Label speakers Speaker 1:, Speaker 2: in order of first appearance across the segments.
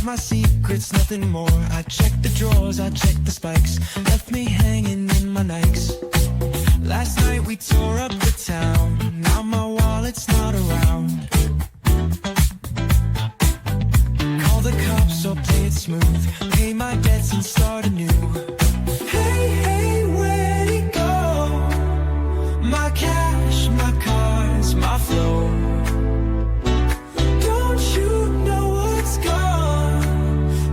Speaker 1: my secrets, nothing more. I checked the drawers, I checked the spikes, left me hanging in my Nikes. Last night we tore up the town, now my wallet's not around. Call the cops or play it smooth, pay my debts and start anew. Hey, hey, where'd it go? My cash, my cars, my flow. Don't you know what's gone?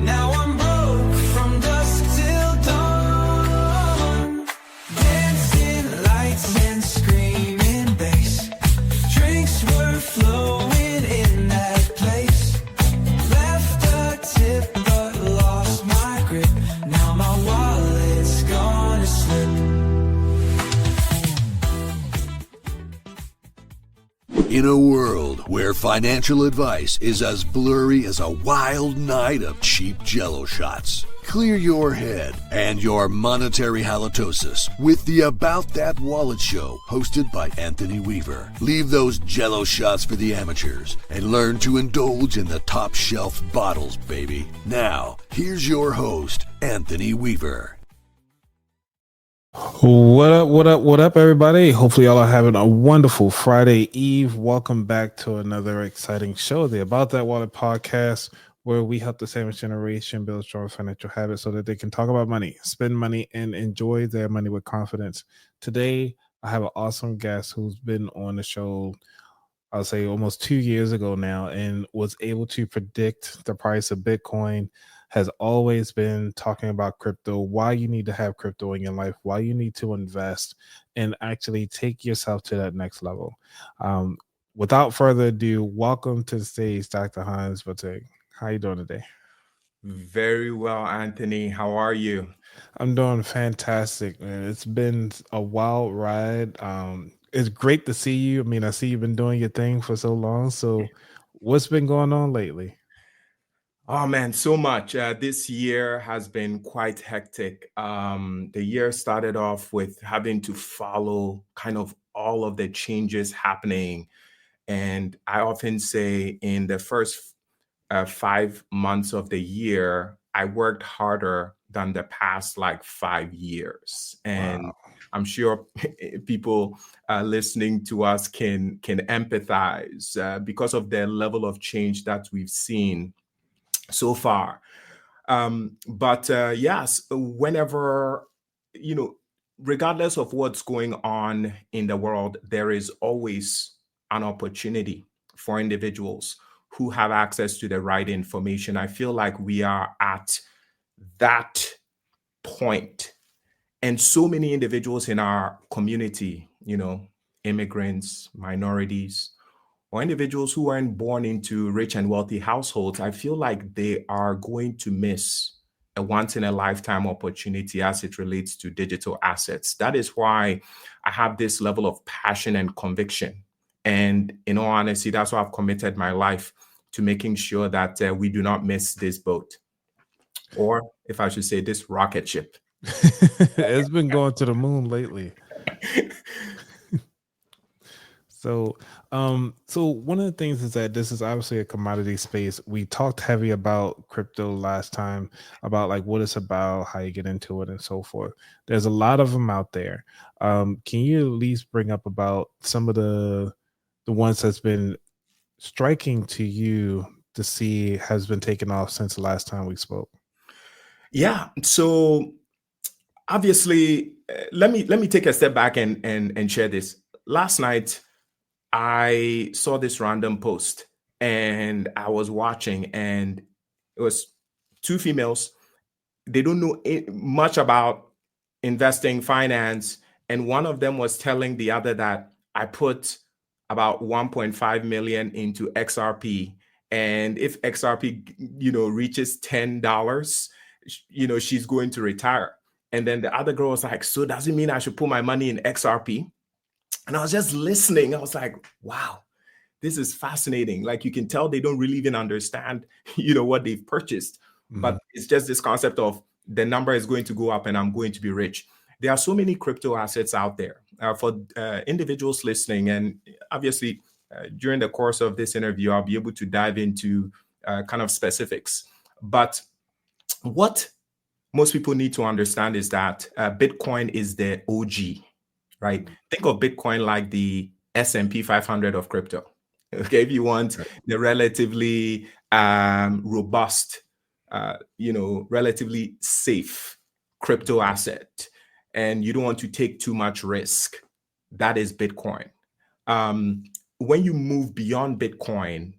Speaker 1: Now I'm broke from dusk till dawn. Dancing lights and screaming bass. Drinks were flowing in that place. Left a tip but lost my grip. Now my wallet's gonna slip.
Speaker 2: In a world where financial advice is as blurry as a wild night of cheap Jell-O shots, clear your head and your monetary halitosis with the About That Wallet Show hosted by Anthony Weaver. Leave those Jell-O shots for the amateurs and learn to indulge in the top shelf bottles, baby. Now, here's your host, Anthony Weaver.
Speaker 3: What up, everybody? Hopefully y'all are having a wonderful Friday Eve. Welcome back to another exciting show, the About That Wallet podcast, where we help the sandwich generation build strong financial habits so that they can talk about money, spend money, and enjoy their money with confidence. Today, I have an awesome guest who's been on the show, I'll say almost 2 years ago now, and was able to predict the price of Bitcoin, has always been talking about crypto, why you need to have crypto in your life, why you need to invest, and actually take yourself to that next level. Without further ado, welcome to the stage, Dr. Hans Boateng. How you doing today?
Speaker 4: Very well, Anthony. How are you?
Speaker 3: I'm doing fantastic, man. It's been a wild ride. It's great to see you. I mean, I see you've been doing your thing for so long. So what's been going on lately?
Speaker 4: Oh man, so much. This year has been quite hectic. The year started off with having to follow kind of all of the changes happening. And I often say in the first 5 months of the year, I worked harder than the past like 5 years. And
Speaker 3: Wow.
Speaker 4: I'm sure people listening to us can empathize because of the level of change that we've seen so far. But yes, whenever, regardless of what's going on in the world, there is always an opportunity for individuals who have access to the right information. I feel like we are at that point. And so many individuals in our community, immigrants, minorities, or individuals who weren't born into rich and wealthy households, I feel like they are going to miss a once in a lifetime opportunity as it relates to digital assets. That is why I have this level of passion and conviction. And in all honesty, that's why I've committed my life to making sure that we do not miss this boat, or if I should say, this rocket ship.
Speaker 3: It's been going to the moon lately. So one of the things is that this is obviously a commodity space. We talked heavy about crypto last time, about like what it's about, how you get into it, and so forth. There's a lot of them out there. Can you at least bring up about some of the ones that's been striking to you to see has been taken off since the last time we spoke?
Speaker 4: Yeah. So obviously, let me take a step back and share this. Last night, I saw this random post and I was watching, and it was two females. They don't know much about investing, finance. And one of them was telling the other that I put about 1.5 million into XRP. And if XRP, reaches $10, she's going to retire. And then the other girl was like, so does it mean I should put my money in XRP? And I was just listening. I was like, wow, this is fascinating. Like, you can tell they don't really even understand, what they've purchased.
Speaker 3: Mhm.
Speaker 4: But it's just this concept of the number is going to go up and I'm going to be rich. There are so many crypto assets out there for individuals listening. And obviously, during the course of this interview, I'll be able to dive into kind of specifics. But what most people need to understand is that Bitcoin is the OG, right? Think of Bitcoin like the S&P 500 of crypto. Okay, if you want the relatively robust, relatively safe crypto asset, and you don't want to take too much risk, that is Bitcoin. When you move beyond Bitcoin,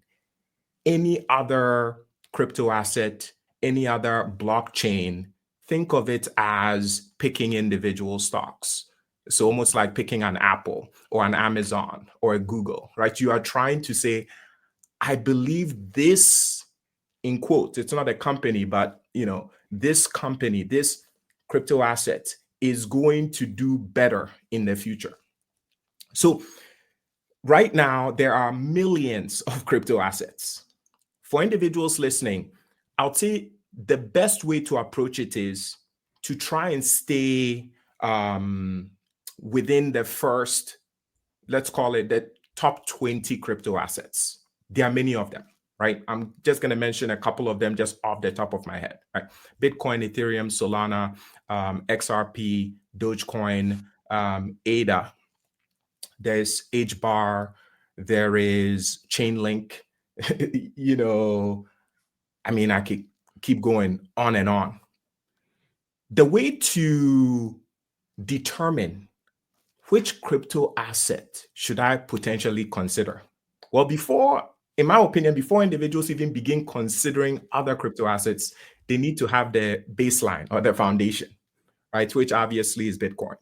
Speaker 4: any other crypto asset, any other blockchain, think of it as picking individual stocks. So almost like picking an Apple or an Amazon or a Google, right? You are trying to say, I believe this, in quotes, it's not a company, but this company, this crypto asset is going to do better in the future. So right now, there are millions of crypto assets. For individuals listening, I'll say the best way to approach it is to try and stay within the first, let's call it the top 20 crypto assets. There are many of them, right? I'm just going to mention a couple of them just off the top of my head, right? Bitcoin, Ethereum, Solana, XRP, Dogecoin, ADA. There's HBAR, there is Chainlink, I could keep going on and on. The way to determine which crypto asset should I potentially consider? Well, in my opinion, before individuals even begin considering other crypto assets, they need to have the baseline or the foundation, right? Which obviously is Bitcoin.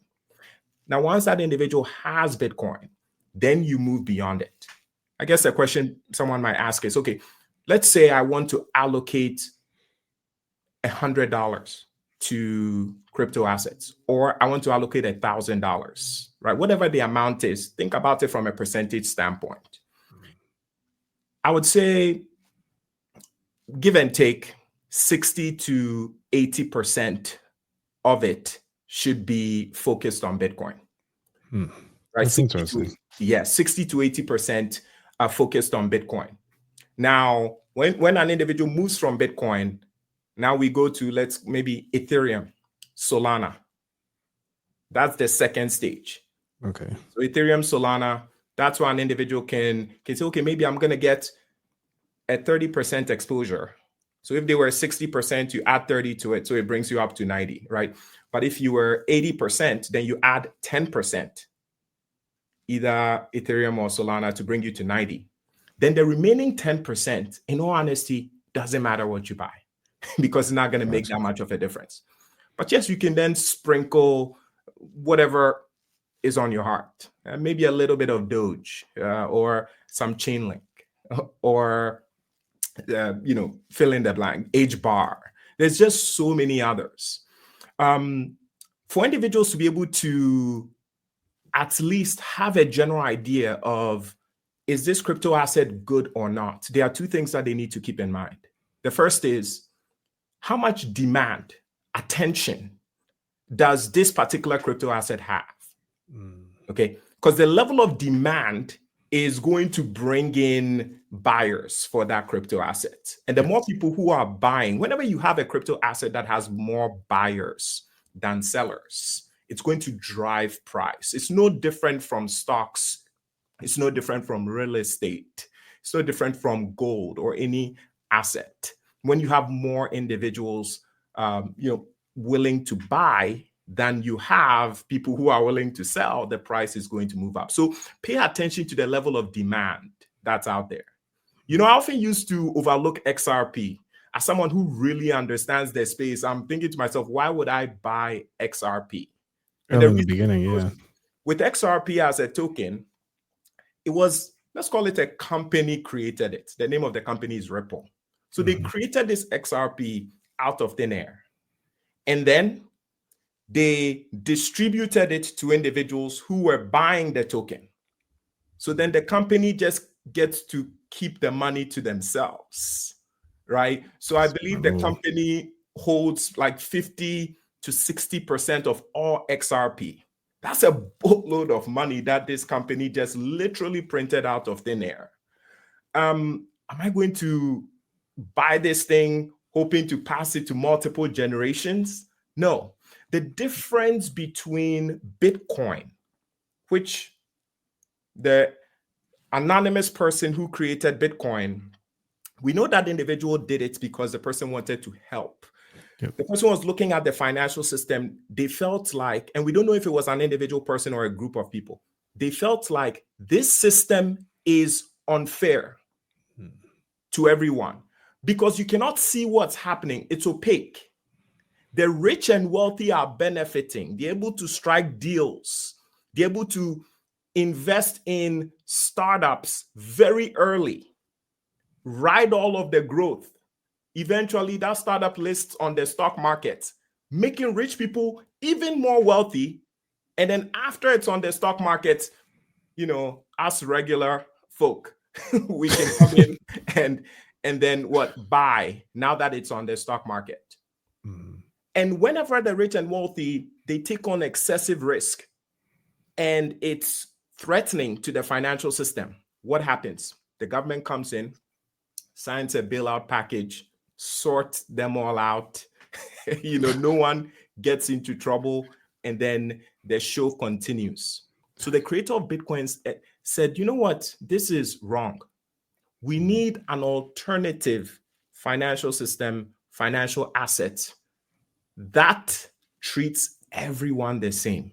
Speaker 4: Now, once that individual has Bitcoin, then you move beyond it. I guess the question someone might ask is, okay, let's say I want to allocate $100 to crypto assets, or I want to allocate $1,000, right? Whatever the amount is, think about it from a percentage standpoint. I would say, give and take, 60 to 80% of it should be focused on Bitcoin. Right?
Speaker 3: That's interesting.
Speaker 4: 60 to 80% are focused on Bitcoin. Now, when an individual moves from Bitcoin, now we go to maybe Ethereum, Solana. That's the second stage.
Speaker 3: Okay.
Speaker 4: So Ethereum, Solana, that's where an individual can say, okay, maybe I'm going to get a 30% exposure. So if they were 60%, you add 30 to it. So it brings you up to 90, right? But if you were 80%, then you add 10%, either Ethereum or Solana, to bring you to 90. Then the remaining 10%, in all honesty, doesn't matter what you buy because it's not going to make that much of a difference. But yes, you can then sprinkle whatever is on your heart. Maybe a little bit of Doge or some Chainlink or, fill in the blank, HBAR. There's just so many others. For individuals to be able to at least have a general idea of, is this crypto asset good or not? There are two things that they need to keep in mind. The first is, how much demand, attention does this particular crypto asset have? Okay, because the level of demand is going to bring in buyers for that crypto asset. And the more people who are buying, whenever you have a crypto asset that has more buyers than sellers, it's going to drive price. It's no different from stocks. It's no different from real estate. It's no different from gold or any asset. When you have more individuals, willing to buy than you have people who are willing to sell, the price is going to move up. So pay attention to the level of demand that's out there. I often used to overlook XRP. As someone who really understands the space, I'm thinking to myself, why would I buy XRP? And
Speaker 3: in the beginning, yeah.
Speaker 4: With XRP as a token, it was, let's call it, a company created it. The name of the company is Ripple. So they created this XRP out of thin air. And then they distributed it to individuals who were buying the token. So then the company just gets to keep the money to themselves, right? So I believe the company holds like 50 to 60% of all XRP. That's a boatload of money that this company just literally printed out of thin air. Am I going to buy this thing, hoping to pass it to multiple generations. No, the difference between Bitcoin, which the anonymous person who created Bitcoin, we know that individual did it because the person wanted to help.
Speaker 3: Yep.
Speaker 4: The person was looking at the financial system. They felt like, and we don't know if it was an individual person or a group of people, they felt like this system is unfair to everyone because you cannot see what's happening. It's opaque. The rich and wealthy are benefiting. They're able to strike deals. They're able to invest in startups very early, ride all of the growth. Eventually, that startup lists on the stock market, making rich people even more wealthy. And then after it's on the stock market, us regular folk, we can come in and then buy now that it's on the stock market. And whenever the rich and wealthy, they take on excessive risk and it's threatening to the financial system, what happens? The government comes in, signs a bailout package, sort them all out. No one gets into trouble, and then the show continues. So the creator of Bitcoin said, you know what? This is wrong. We need an alternative financial system, financial asset that treats everyone the same.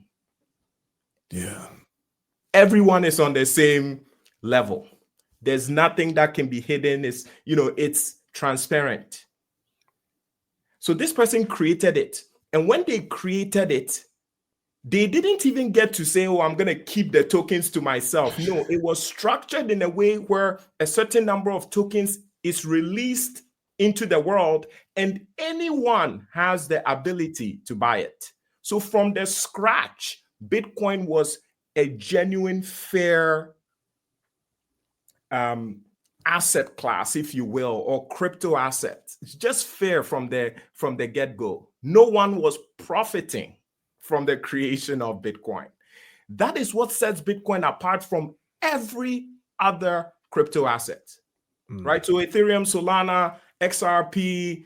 Speaker 3: Yeah.
Speaker 4: Everyone is on the same level. There's nothing that can be hidden. It's transparent. So this person created it. And when they created it, they didn't even get to say, oh, I'm going to keep the tokens to myself. No, it was structured in a way where a certain number of tokens is released into the world and anyone has the ability to buy it. So from the scratch, Bitcoin was a genuine, fair asset class, if you will, or crypto asset. It's just fair from the get-go. No one was profiting from the creation of Bitcoin. That is what sets Bitcoin apart from every other crypto asset, right? So Ethereum, Solana, XRP,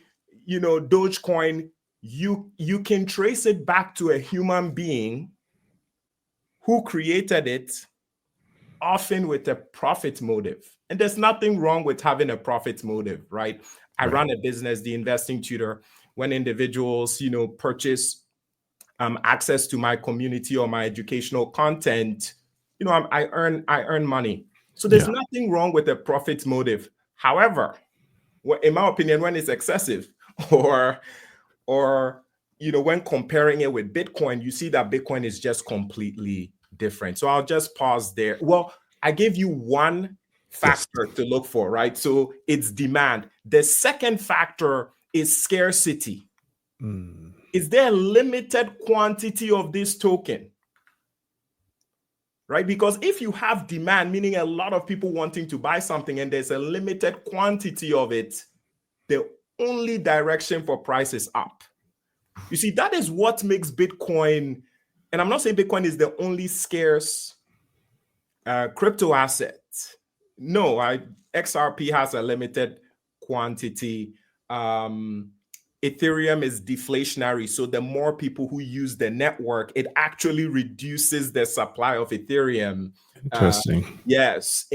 Speaker 4: Dogecoin, you can trace it back to a human being who created it, often with a profit motive. And there's nothing wrong with having a profit motive, right? I run a business, the Investing Tutor, when individuals, purchase access to my community or my educational content, I earn money. So there's nothing wrong with a profit motive. However, in my opinion, when it's excessive or when comparing it with Bitcoin, you see that Bitcoin is just completely different. So I'll just pause there. Well, I gave you one factor to look for, right? So it's demand. The second factor is scarcity. Is there a limited quantity of this token? Right? Because if you have demand, meaning a lot of people wanting to buy something and there's a limited quantity of it, the only direction for price is up. You see, that is what makes Bitcoin, and I'm not saying Bitcoin is the only scarce crypto asset. No, XRP has a limited quantity. Ethereum is deflationary. So the more people who use the network, it actually reduces the supply of Ethereum.
Speaker 3: Interesting.
Speaker 4: Yes,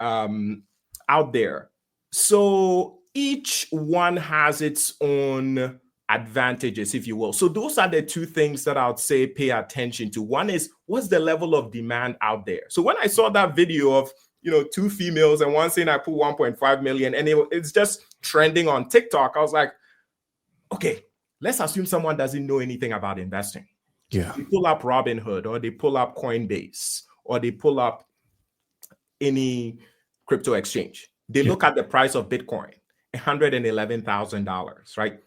Speaker 4: out there. So each one has its own advantages, if you will. So those are the two things that I would say pay attention to. One is, what's the level of demand out there? So when I saw that video of two females and one saying I put 1.5 million and it's just trending on TikTok, I was like, okay, let's assume someone doesn't know anything about investing.
Speaker 3: Yeah.
Speaker 4: They pull up Robinhood or they pull up Coinbase or they pull up any crypto exchange. They look at the price of Bitcoin, $111,000, right?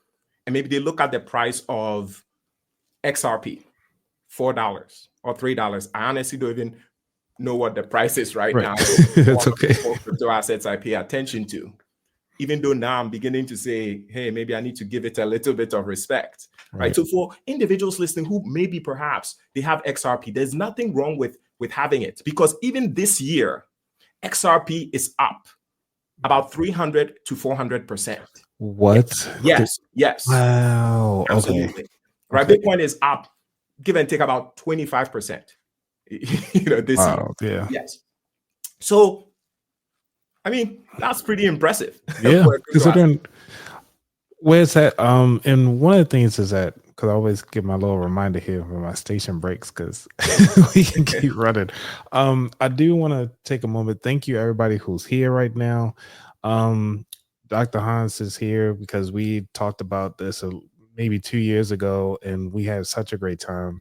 Speaker 4: And maybe they look at the price of XRP, $4 or $3. I honestly don't even know what the price is right now.
Speaker 3: That's okay.
Speaker 4: Crypto assets I pay attention to. Even though now I'm beginning to say, hey, maybe I need to give it a little bit of respect, right? So for individuals listening who maybe perhaps they have XRP, there's nothing wrong with having it, because even this year, XRP is up about 300 to 400%.
Speaker 3: What?
Speaker 4: Yes, yes,
Speaker 3: Wow. Okay.
Speaker 4: absolutely. Right.
Speaker 3: Okay.
Speaker 4: Bitcoin is up, give and take about 25%. This year.
Speaker 3: Wow. Yeah.
Speaker 4: Yes. So, I mean, that's pretty impressive
Speaker 3: Yeah.
Speaker 4: for a crypto asset.
Speaker 3: Considering where's that? And one of the things is that because I always get my little reminder here when my station breaks because we can keep running. I do want to take a moment. Thank you, everybody who's here right now. Dr. Hans is here because we talked about this maybe 2 years ago, and we had such a great time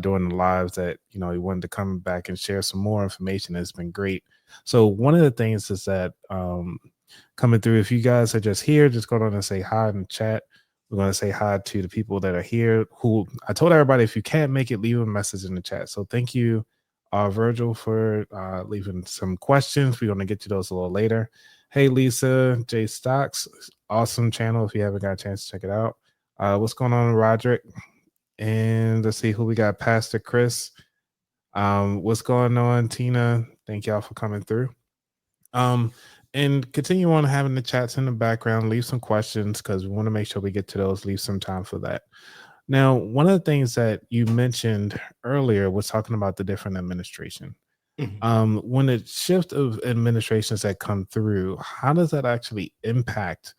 Speaker 3: doing the lives that he wanted to come back and share some more information. It's been great. So one of the things is that coming through, if you guys are just here, just go on and say hi in the chat. We're going to say hi to the people that are here who I told everybody, if you can't make it, leave a message in the chat. So thank you, Virgil, for leaving some questions. We're going to get to those a little later. Hey, Lisa, J Stocks, awesome channel. If you haven't got a chance to check it out. What's going on, Roderick? And let's see who we got. Pastor Chris. What's going on, Tina? Thank y'all for coming through. And continue on having the chats in the background. Leave some questions because we want to make sure we get to those. Leave some time for that. Now, one of the things that you mentioned earlier was talking about the different administration.
Speaker 4: Mhm.
Speaker 3: When the shift of administrations that come through, how does that actually impact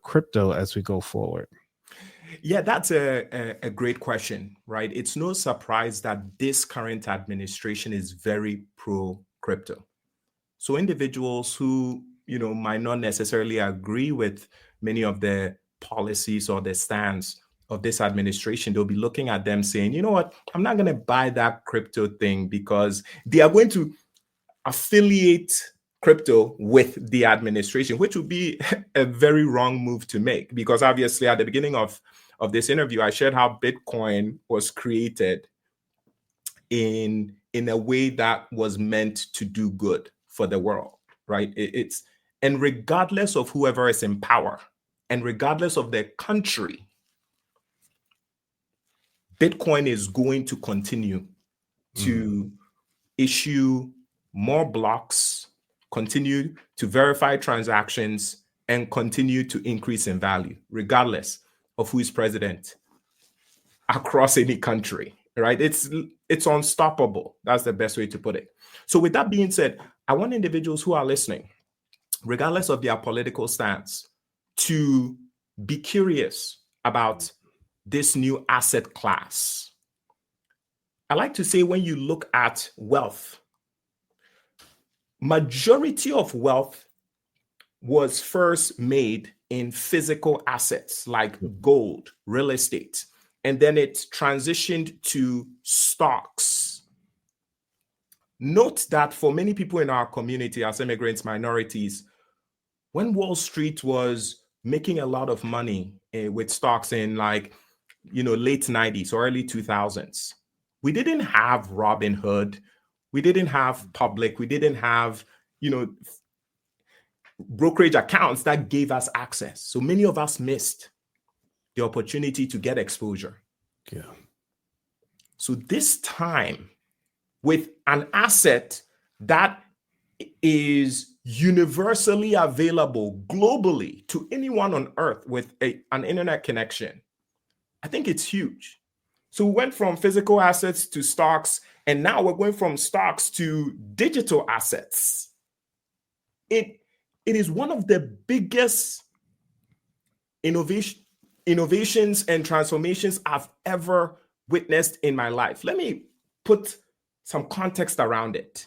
Speaker 3: crypto as we go forward?
Speaker 4: Yeah, that's a great question, right? It's no surprise that this current administration is very pro crypto. So individuals who, might not necessarily agree with many of the policies or the stance of this administration, they'll be looking at them saying, you know what, I'm not going to buy that crypto thing because they are going to affiliate crypto with the administration, which would be a very wrong move to make. Because obviously at the beginning of this interview, I shared how Bitcoin was created in a way that was meant to do good for the world, right? And regardless of whoever is in power and regardless of the country, Bitcoin is going to continue to issue more blocks, continue to verify transactions, and continue to increase in value, regardless of who is president across any country, right? It's unstoppable. That's the best way to put it. So with that being said, I want individuals who are listening, regardless of their political stance, to be curious about this new asset class. I like to say when you look at wealth, majority of wealth was first made in physical assets like gold, real estate, and then it transitioned to stocks. Note that for many people in our community as immigrants, minorities, when Wall Street was making a lot of money with stocks in late 90s or early 2000s, we didn't have Robinhood, we didn't have Public, we didn't have, brokerage accounts that gave us access. So many of us missed the opportunity to get exposure.
Speaker 3: Yeah.
Speaker 4: So this time, with an asset that is universally available globally to anyone on earth with an internet connection, I think it's huge. So we went from physical assets to stocks, and now we're going from stocks to digital assets. It is one of the biggest innovations and transformations I've ever witnessed in my life. Let me put some context around it.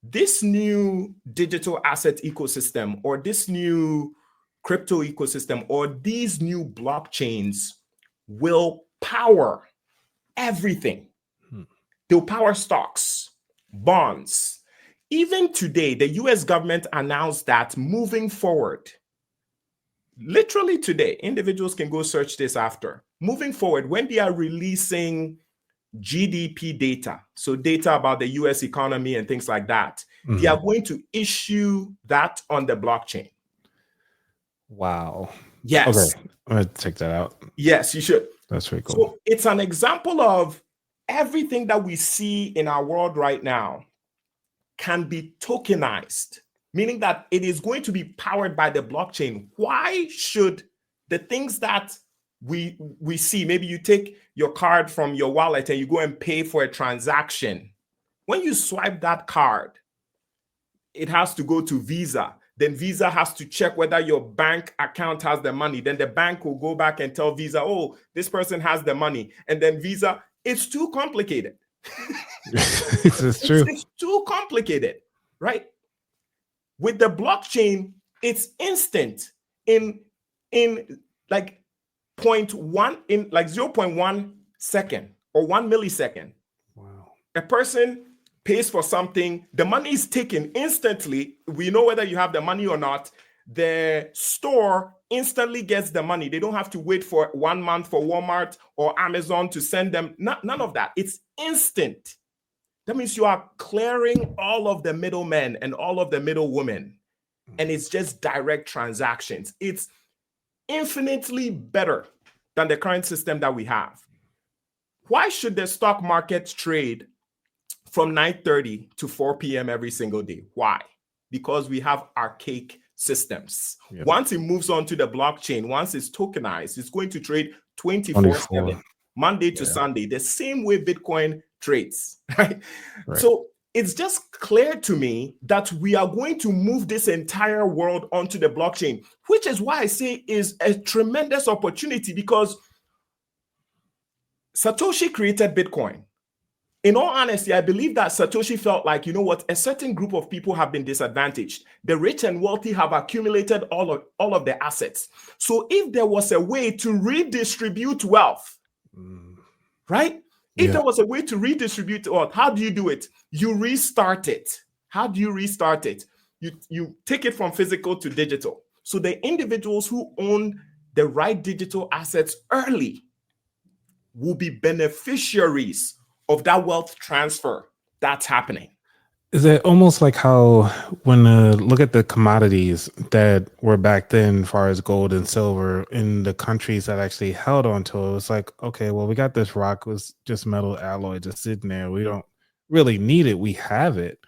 Speaker 4: This new digital asset ecosystem, or this new crypto ecosystem, or these new blockchains will power everything. They'll power stocks, bonds. Even today, the US government announced that moving forward, literally today, individuals can go search this after. Moving forward, when they are releasing GDP data, so data about the US economy and things like that, they are going to issue that on the blockchain.
Speaker 3: Wow.
Speaker 4: Yes.
Speaker 3: Okay. I'm going to check that out.
Speaker 4: Yes, you should.
Speaker 3: That's very cool.
Speaker 4: So it's an example of everything that we see in our world right now can be tokenized meaning that it is going to be powered by the blockchain. Why should the things that we see, maybe you take your card from your wallet and you go and pay for a transaction. When you swipe that card, it has to go to Visa. Then Visa has to check whether your bank account has the money. Then the bank will go back and tell Visa, oh, this person has the money. And then Visa, it's too complicated.
Speaker 3: It's true.
Speaker 4: It's too complicated, right? With the blockchain, it's instant in like 0.1, in like 0.1 second or 1 millisecond.
Speaker 3: Wow.
Speaker 4: A person pays for something, the money is taken instantly. We know whether you have the money or not. The store instantly gets the money. They don't have to wait for 1 month for Walmart or Amazon to send them. None of that. It's instant. That means you are clearing all of the middlemen and all of the middlewomen. And it's just direct transactions. It's infinitely better than the current system that we have. Why should the stock market trade from 9:30 to 4 p.m. every single day? Why? Because we have archaic systems.
Speaker 3: Yep.
Speaker 4: Once it moves on to the blockchain, once it's tokenized, it's going to trade 24/7, Monday to Sunday, the same way Bitcoin trades, right? So it's just clear to me that we are going to move this entire world onto the blockchain, which is why I say is a tremendous opportunity, because Satoshi created Bitcoin. In all honesty, I believe that Satoshi felt like, you know what, a certain group of people have been disadvantaged. The rich and wealthy have accumulated all of the assets. So if there was a way to redistribute wealth, right? If there was a way to redistribute wealth, how do you do it? You restart it. How do you restart it? You take it from physical to digital. So the individuals who own the right digital assets early will be beneficiaries of that wealth transfer that's happening.
Speaker 3: Is it almost like how when look at the commodities that were back then, as far as gold and silver, in the countries that actually held on to it, it was like, okay, well, we got this rock, it was just metal alloy just sitting there. We don't really need it. We have it.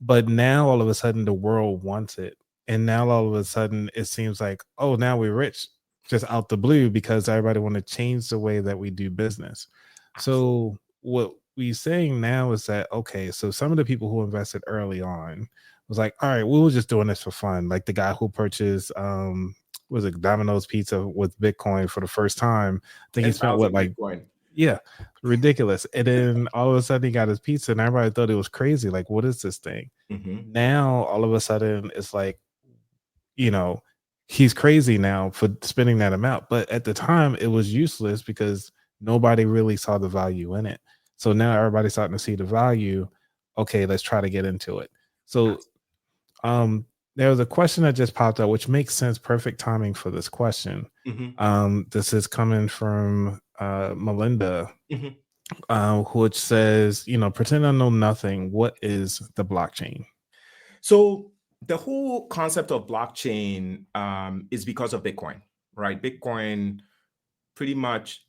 Speaker 3: But now all of a sudden the world wants it. And now all of a sudden it seems like, oh, now we're rich just out the blue because everybody want to change the way that we do business. So what we're saying now is that, okay, so some of the people who invested early on was like, all right, we were just doing this for fun. Like the guy who purchased was it Domino's pizza with Bitcoin for the first time. I think he spent what, like
Speaker 4: Bitcoin.
Speaker 3: Yeah, ridiculous. And then all of a sudden he got his pizza and everybody thought it was crazy. Like, what is this thing? Now all of a sudden it's like, you know, he's crazy now for spending that amount. But at the time it was useless because nobody really saw the value in it. So now everybody's starting to see the value. Okay, let's try to get into it. So there was a question that just popped up, which makes sense. Perfect timing for this question. This is coming from Melinda, which says, you know, pretend I know nothing. What is the blockchain?
Speaker 4: So the whole concept of blockchain is because of Bitcoin, right? Bitcoin pretty much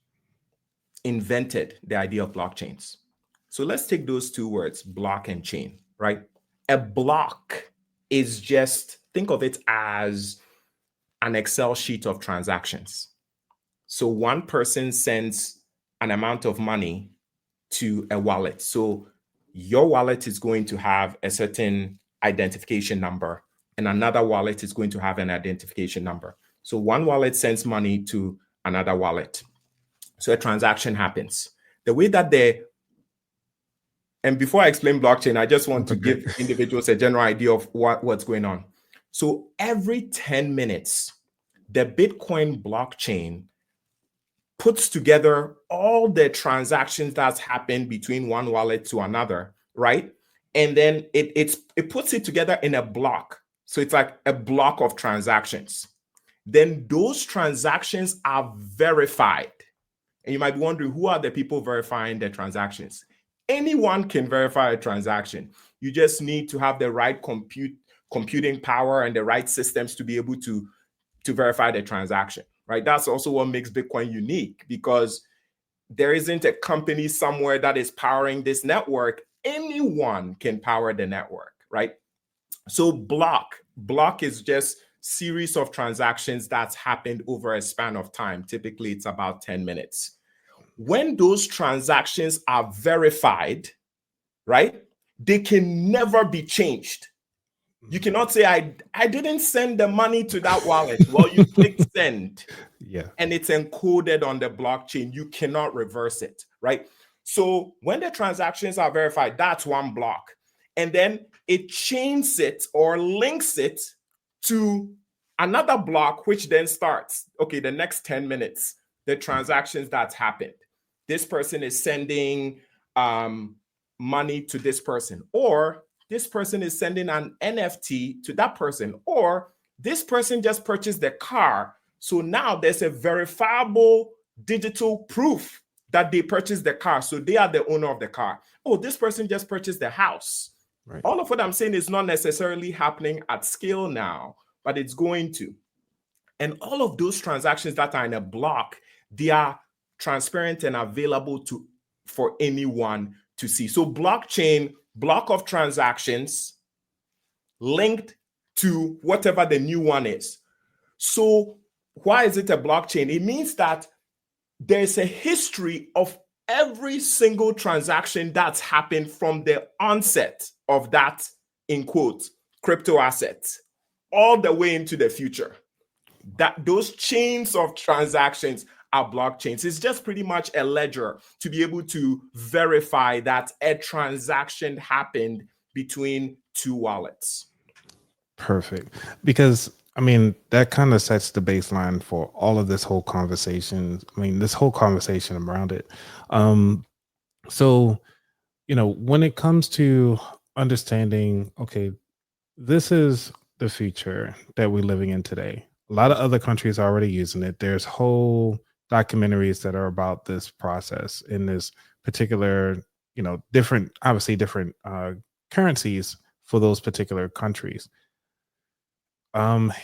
Speaker 4: invented the idea of blockchains. So let's take those two words, block and chain, right? A block is just, think of it as an Excel sheet of transactions. So one person sends an amount of money to a wallet. So your wallet is going to have a certain identification number and another wallet is going to have an identification number. So one wallet sends money to another wallet. So a transaction happens. The way that and before I explain blockchain, I just want to give individuals a general idea of what's going on. So every 10 minutes, the Bitcoin blockchain puts together all the transactions that's happened between one wallet to another, right? And then it puts it together in a block. So it's like a block of transactions. Then those transactions are verified. And you might be wondering, who are the people verifying the transactions? Anyone can verify a transaction. You just need to have the right computing power and the right systems to be able to verify the transaction, right? That's also what makes Bitcoin unique, because there isn't a company somewhere that is powering this network. Anyone can power the network, right? So block is just series of transactions that's happened over a span of time. Typically, it's about 10 minutes. When those transactions are verified, right, they can never be changed. You cannot say, I didn't send the money to that wallet. Well, you click send.
Speaker 3: Yeah.
Speaker 4: And it's encoded on the blockchain. You cannot reverse it, right? So when the transactions are verified, that's one block. And then it chains it or links it to another block, which then starts, okay, the next 10 minutes, the transactions that's happened. This person is sending money to this person, or this person is sending an NFT to that person, or this person just purchased the car. So now there's a verifiable digital proof that they purchased the car. So they are the owner of the car. Oh, this person just purchased the house.
Speaker 3: Right.
Speaker 4: All of what I'm saying is not necessarily happening at scale now, but it's going to. And all of those transactions that are in a block, they are transparent and available for anyone to see. So blockchain, block of transactions linked to whatever the new one is. So why is it a blockchain? It means that there's a history of every single transaction that's happened from the onset of that, in quotes, crypto asset, all the way into the future. That those chains of transactions are blockchains. It's just pretty much a ledger to be able to verify that a transaction happened between two wallets.
Speaker 3: Perfect. Because I mean, that kind of sets the baseline for all of this whole conversation. I mean, this whole conversation around it. So, when it comes to understanding, okay, this is the future that we're living in today. A lot of other countries are already using it. There's whole documentaries that are about this process in this particular, different currencies for those particular countries.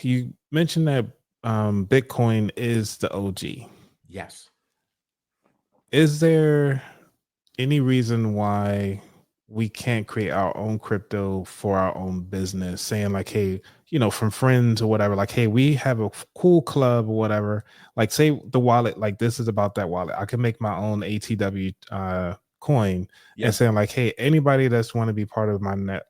Speaker 3: You mentioned that Bitcoin is the OG.
Speaker 4: Yes.
Speaker 3: Is there any reason why we can't create our own crypto for our own business? Saying like, hey, from friends or whatever, like, hey, we have a cool club or whatever. Like, say the wallet, like this is about that wallet. I can make my own ATW coin, and saying like, hey, anybody that's want to be part of my net,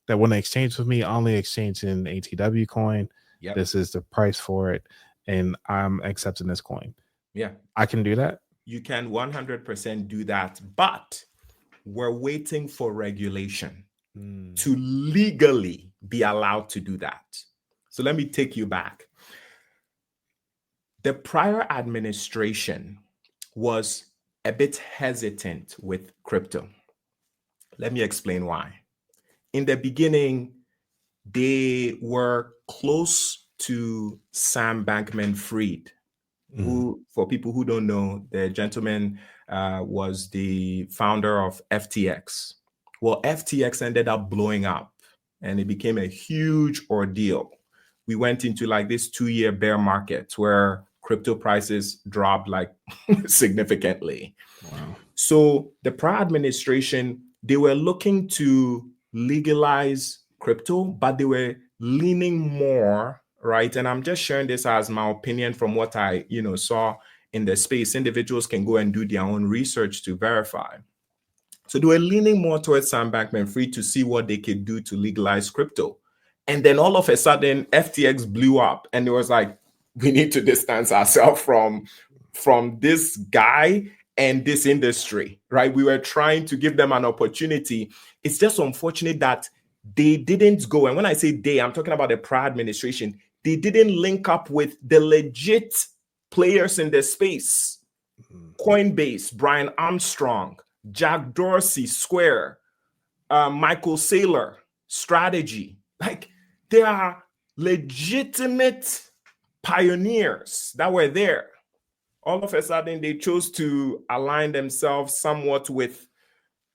Speaker 3: that want to exchange with me, only exchange in ATW coin.
Speaker 4: Yep.
Speaker 3: This is the price for it, and I'm accepting this coin.
Speaker 4: Yeah,
Speaker 3: I can do that.
Speaker 4: You can 100% do that, but we're waiting for regulation to legally be allowed to do that. So let me take you back. The prior administration was a bit hesitant with crypto. Let me explain why. In the beginning, they were close to Sam Bankman-Fried, who, for people who don't know, the gentleman was the founder of FTX. Well, FTX ended up blowing up and it became a huge ordeal. We went into like this 2-year bear market where crypto prices dropped like significantly.
Speaker 3: Wow.
Speaker 4: So the prior administration, they were looking to legalize crypto, but they were leaning more, right? And I'm just sharing this as my opinion from what I, saw in the space. Individuals can go and do their own research to verify. So they were leaning more towards Sam Bankman-Fried to see what they could do to legalize crypto. And then all of a sudden, FTX blew up, and it was like, we need to distance ourselves from this guy and this industry, right? We were trying to give them an opportunity. It's just unfortunate that they didn't go. And when I say they, I'm talking about the prior administration. They didn't link up with the legit players in the space. Coinbase, Brian Armstrong, Jack Dorsey, Square, Michael Saylor, Strategy. Like, there are legitimate pioneers that were there. All of a sudden, they chose to align themselves somewhat with,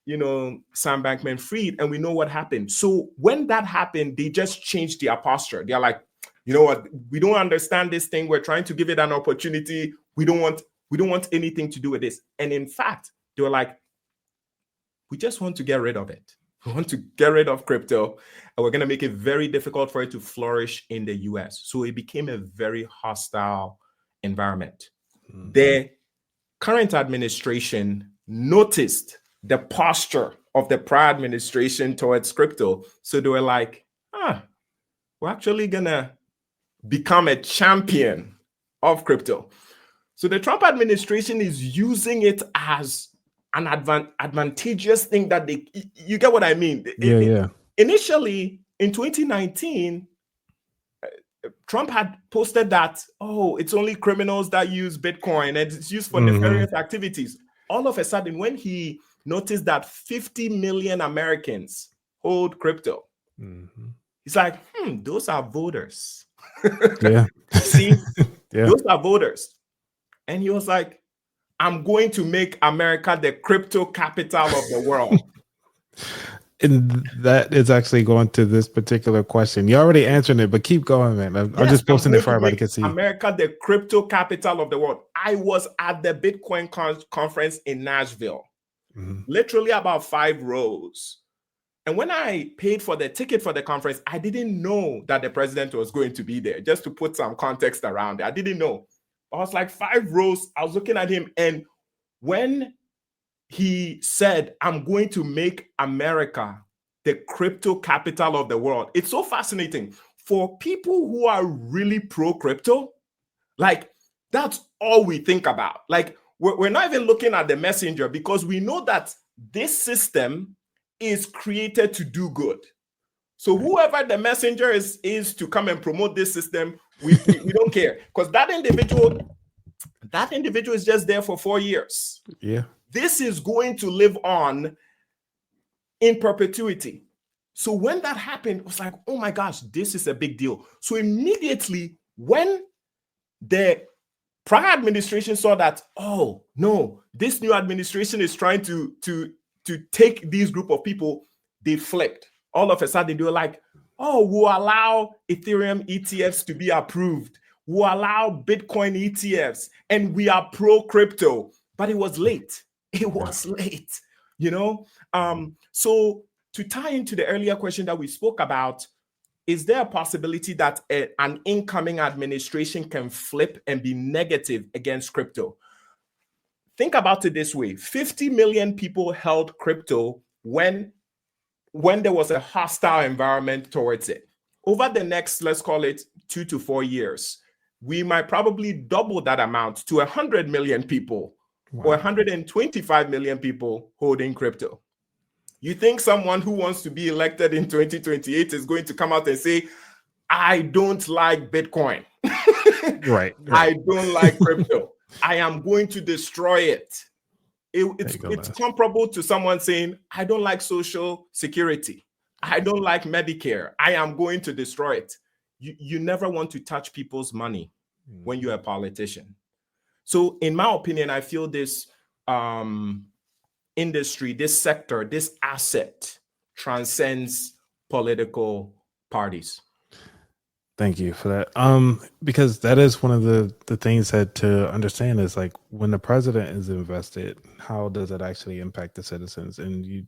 Speaker 4: Sam Bankman-Fried, and we know what happened. So when that happened, they just changed their posture. They're like, you know what? We don't understand this thing. We're trying to give it an opportunity. We don't want anything to do with this. And in fact, they were like, we just want to get rid of it. We want to get rid of crypto, and we're going to make it very difficult for it to flourish in the US. So it became a very hostile environment. The current administration noticed the posture of the prior administration towards crypto. So they were like, we're actually going to become a champion of crypto. So the Trump administration is using it as an advantageous thing that you get what I mean?
Speaker 3: Yeah.
Speaker 4: Initially, in 2019, Trump had posted that, it's only criminals that use Bitcoin and it's used for nefarious activities. All of a sudden, when he noticed that 50 million Americans hold crypto, he's like, those are voters.
Speaker 3: Yeah.
Speaker 4: See,
Speaker 3: Yeah.
Speaker 4: those are voters. And he was like, I'm going to make America the crypto capital of the world.
Speaker 3: And that is actually going to this particular question. You already answered it, but keep going, man. I'm just posting it for everybody to see.
Speaker 4: America, the crypto capital of the world. I was at the Bitcoin conference in Nashville, literally about 5 rows. And when I paid for the ticket for the conference, I didn't know that the president was going to be there, just to put some context around it. I didn't know. I was like 5 rows. I was looking at him. And when he said, I'm going to make America the crypto capital of the world, it's so fascinating. For people who are really pro-crypto, like, that's all we think about. Like, we're not even looking at the messenger, because we know that this system is created to do good. So whoever the messenger is to come and promote this system, we don't care, because that individual is just there for 4 years.
Speaker 3: Yeah.
Speaker 4: This is going to live on in perpetuity. So when that happened, it was like, oh my gosh, this is a big deal. So immediately when the prior administration saw that, oh no, this new administration is trying to take these group of people, they flipped. All of a sudden, they were like, we'll allow Ethereum ETFs to be approved. We'll allow Bitcoin ETFs, and we are pro-crypto. But it was late. It was late, So to tie into the earlier question that we spoke about, is there a possibility that an incoming administration can flip and be negative against crypto? Think about it this way. 50 million people held crypto when there was a hostile environment towards it. Over the next, let's call it 2 to 4 years, we might probably double that amount to 100 million people or 125 million people holding crypto. You think someone who wants to be elected in 2028 is going to come out and say, I don't like Bitcoin.
Speaker 3: Right.
Speaker 4: I don't like crypto. I am going to destroy it. It's comparable to someone saying, I don't like Social Security. I don't like Medicare. I am going to destroy it. You never want to touch people's money when you're a politician. So in my opinion, I feel this industry, this sector, this asset transcends political parties.
Speaker 3: Thank you for that. Because that is one of the things that to understand is, like, when the president is invested, how does it actually impact the citizens? And you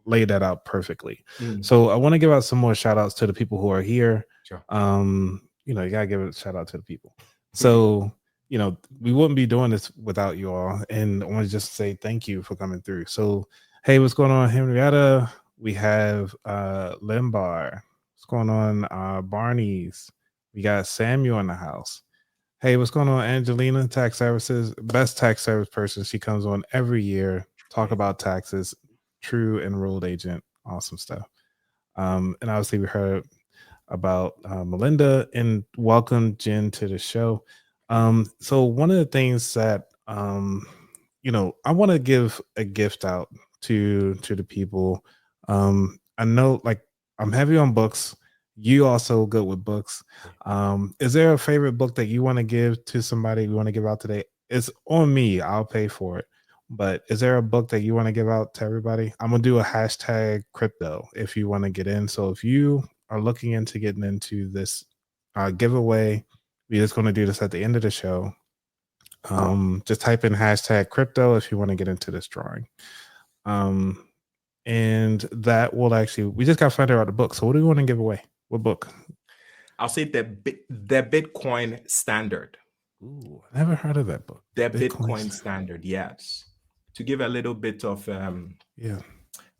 Speaker 3: lay that out perfectly. So I want to give out some more shout outs to the people who are here.
Speaker 4: Sure.
Speaker 3: You gotta give a shout out to the people. So, we wouldn't be doing this without you all. And I want to just say thank you for coming through. So, hey, what's going on, Henrietta? We have Limbar. What's going on, Barney's? We got Samuel in the house. Hey, what's going on, Angelina? Tax Services, best tax service person. She comes on every year, talk about taxes, true enrolled agent, awesome stuff. And obviously we heard about Melinda, and welcome Jen to the show. So one of the things that I want to give a gift out to the people. I know, like, I'm heavy on books. You also good with books. Is there a favorite book that you want to give to somebody you want to give out today? It's on me. I'll pay for it. But is there a book that you want to give out to everybody? I'm going to do a hashtag crypto if you want to get in. So if you are looking into getting into this giveaway, we're just going to do this at the end of the show. Just type in hashtag crypto if you want to get into this drawing. and that will actually, we just got to find out the book. So what do we want to give away? What book?
Speaker 4: I'll say the Bitcoin Standard.
Speaker 3: Ooh, I never heard of that book.
Speaker 4: The Bitcoin Standard, yes. To give a little bit of a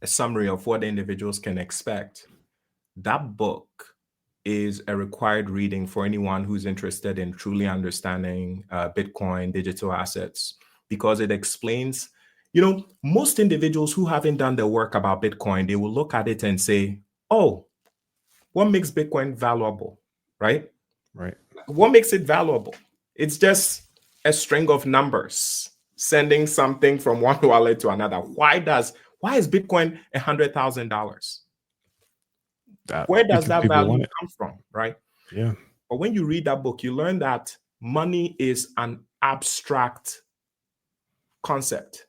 Speaker 4: summary of what the individuals can expect, that book is a required reading for anyone who's interested in truly understanding Bitcoin, digital assets, because it explains, most individuals who haven't done the work about Bitcoin, they will look at it and say, oh, what makes Bitcoin valuable, right?
Speaker 3: Right.
Speaker 4: What makes it valuable? It's just a string of numbers sending something from one wallet to another. Why is Bitcoin $100,000? Where does that value come from, right?
Speaker 3: Yeah.
Speaker 4: But when you read that book, you learn that money is an abstract concept.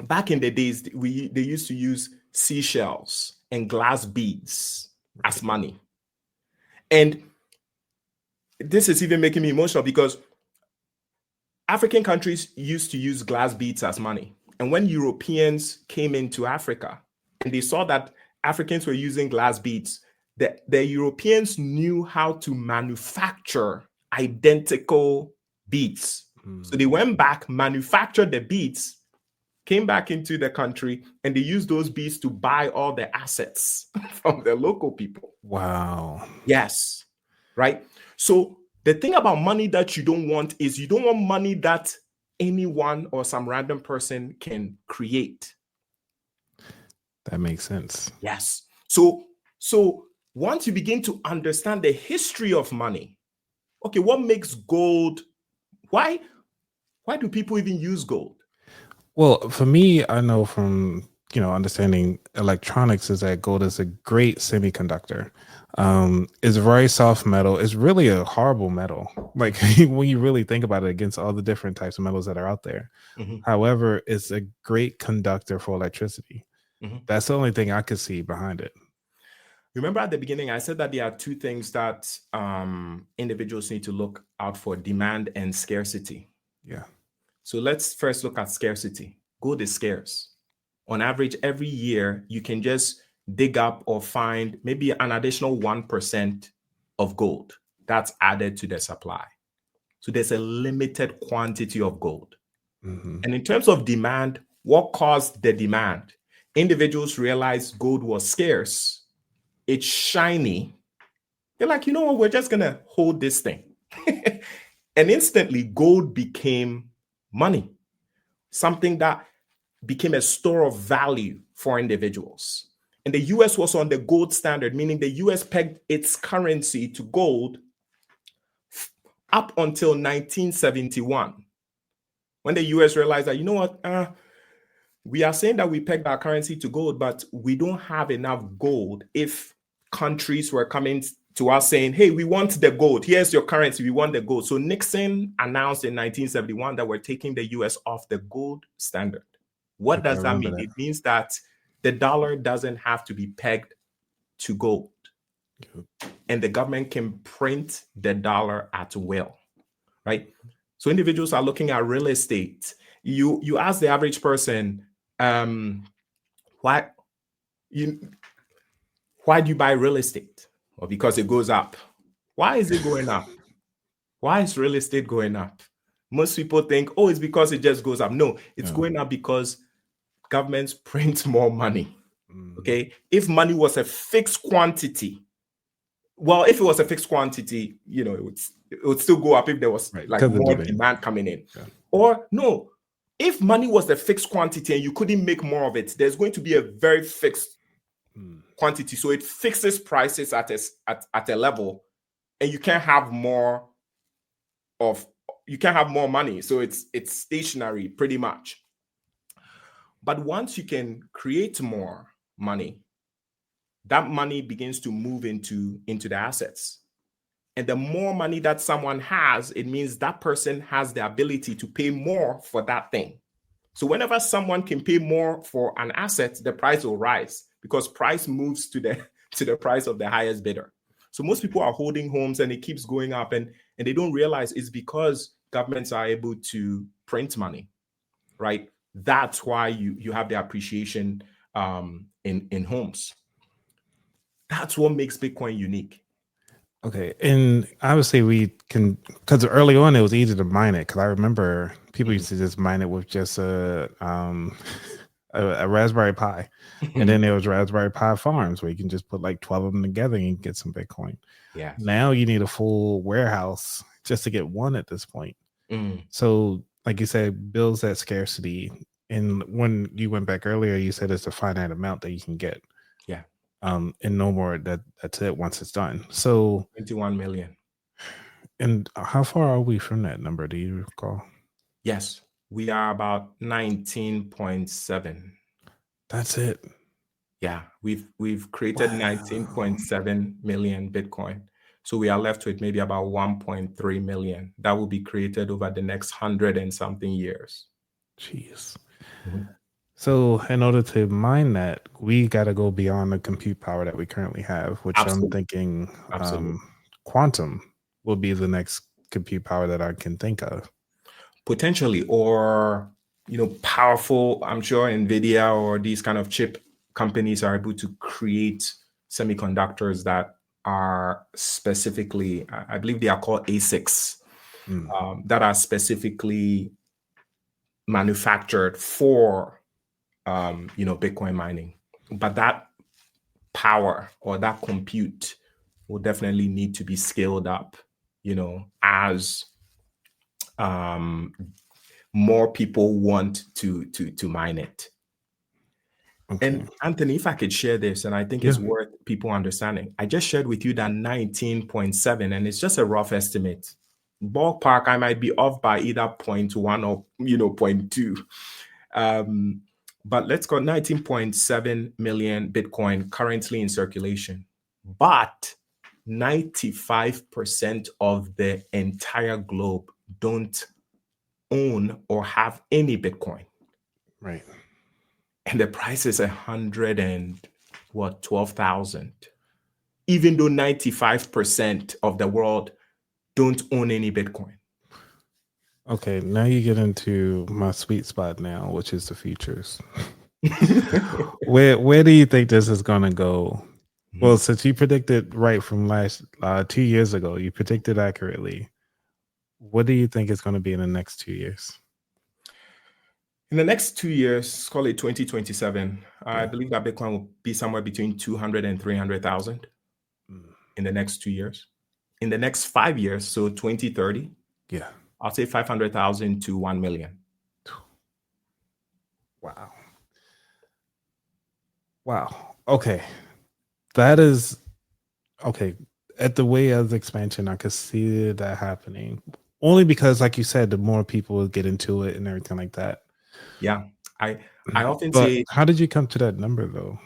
Speaker 4: Back in the days, they used to use seashells and glass beads as money. And this is even making me emotional because African countries used to use glass beads as money. And when Europeans came into Africa and they saw that Africans were using glass beads, the Europeans knew how to manufacture identical beads. So they went back, manufactured the beads, came back into the country, and they used those beads to buy all the assets from the local people.
Speaker 3: Wow.
Speaker 4: Yes. Right. So the thing about money that you don't want is you don't want money that anyone or some random person can create.
Speaker 3: That makes sense.
Speaker 4: Yes. So once you begin to understand the history of money, okay, what makes gold? Why do people even use gold?
Speaker 3: Well, for me, I know from understanding electronics is that gold is a great semiconductor. It's a very soft metal. It's really a horrible metal. Like when you really think about it, against all the different types of metals that are out there.
Speaker 4: Mm-hmm.
Speaker 3: However, it's a great conductor for electricity.
Speaker 4: Mm-hmm.
Speaker 3: That's the only thing I could see behind it.
Speaker 4: Remember at the beginning, I said that there are two things that individuals need to look out for: demand and scarcity.
Speaker 3: Yeah.
Speaker 4: So let's first look at scarcity. Gold is scarce. On average, every year, you can just dig up or find maybe an additional 1% of gold that's added to the supply. So there's a limited quantity of gold.
Speaker 3: Mm-hmm.
Speaker 4: And in terms of demand, what caused the demand? Individuals realized gold was scarce. It's shiny. They're like, you know what? We're just going to hold this thing. And instantly, gold became money, something that became a store of value for individuals. And the US was on the gold standard, meaning the US pegged its currency to gold up until 1971, when the US realized that, you know what, we are saying that we pegged our currency to gold, but we don't have enough gold if countries were coming to us saying, hey, we want the gold. Here's your currency. We want the gold. So Nixon announced in 1971 that we're taking the US off the gold standard. What does that mean? It means that the dollar doesn't have to be pegged to gold. And the government can print the dollar at will, right? So individuals are looking at real estate. You ask the average person, why do you buy real estate? Well, because it goes up. Why is it going up? Why is real estate going up? Most people think, oh, it's because it just goes up. No, it's going up because governments print more money. Okay. If money was a fixed quantity, well, if it was a fixed quantity, it would still go up if there was more demand coming in. Yeah. Or no, if money was a fixed quantity and you couldn't make more of it, there's going to be a very fixed quantity. So it fixes prices at a level, and you can't have more money. So it's stationary pretty much. But once you can create more money, that money begins to move into the assets. And the more money that someone has, it means that person has the ability to pay more for that thing. So whenever someone can pay more for an asset, the price will rise because price moves to the price of the highest bidder. So most people are holding homes and it keeps going up, and they don't realize it's because governments are able to print money, right? That's why you have the appreciation in homes. That's what makes Bitcoin unique.
Speaker 3: Okay, and obviously we can, because early on it was easy to mine it. Because I remember people used to just mine it with just a Raspberry Pi, and then there was Raspberry Pi farms where you can just put like 12 of them together and you can get some Bitcoin.
Speaker 4: Yes.
Speaker 3: Now you need a full warehouse just to get one at this point. So, like you said, builds that scarcity. And when you went back earlier, you said it's a finite amount that you can get.
Speaker 4: Yeah.
Speaker 3: And no more. That's it once it's done. So
Speaker 4: 21 million.
Speaker 3: And how far are we from that number? Do you recall?
Speaker 4: Yes, we are about 19.7.
Speaker 3: That's it.
Speaker 4: Yeah, we've created 19.7 million Bitcoin. So we are left with maybe about 1.3 million that will be created over the next 100 and something years.
Speaker 3: Jeez.
Speaker 4: Mhm.
Speaker 3: So in order to mine that, we got to go beyond the compute power that we currently have, which
Speaker 4: Absolutely.
Speaker 3: I'm thinking
Speaker 4: Absolutely.
Speaker 3: quantum will be the next compute power that I can think of.
Speaker 4: Potentially, or powerful. I'm sure NVIDIA or these kind of chip companies are able to create semiconductors that are specifically, I believe they are called ASICs, that are specifically manufactured for Bitcoin mining. But that power or that compute will definitely need to be scaled up, as more people want to mine it.
Speaker 3: Okay.
Speaker 4: And Anthony, if I could share this, and I think it's worth people understanding. I just shared with you that 19.7, and it's just a rough estimate. Ballpark, I might be off by either 0.1 or 0.2. But let's go 19.7 million Bitcoin currently in circulation. But 95% of the entire globe don't own or have any Bitcoin.
Speaker 3: Right.
Speaker 4: And the price is 12,000. Even though 95% of the world don't own any Bitcoin.
Speaker 3: Okay, now you get into my sweet spot now, which is the futures. Where do you think this is going to go? Well, since you predicted right from last 2 years ago, you predicted accurately. What do you think is going to be in the next 2 years?
Speaker 4: In the next 2 years, call it 2027, I believe that Bitcoin will be somewhere between 200 and 300,000 in the next 2 years. In the next 5 years, so 2030, I'll say 500,000 to 1 million.
Speaker 3: Wow. Okay. That is okay. At the way of expansion, I could see that happening. Only because, like you said, the more people get into it and everything like that.
Speaker 4: Yeah. I often
Speaker 3: But
Speaker 4: say,
Speaker 3: how did you come to that number though?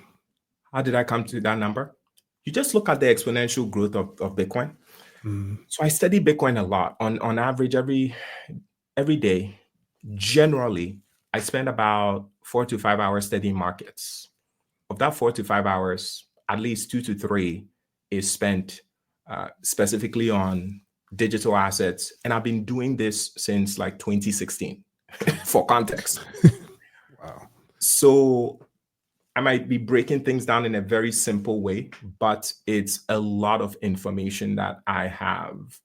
Speaker 4: how did I come to that number? You just look at the exponential growth of Bitcoin. So I study Bitcoin a lot. On average, every day, generally, I spend about 4 to 5 hours studying markets. Of that 4 to 5 hours, at least 2 to 3 is spent specifically on digital assets. And I've been doing this since like 2016 for context.
Speaker 3: Wow.
Speaker 4: So I might be breaking things down in a very simple way, but it's a lot of information that I have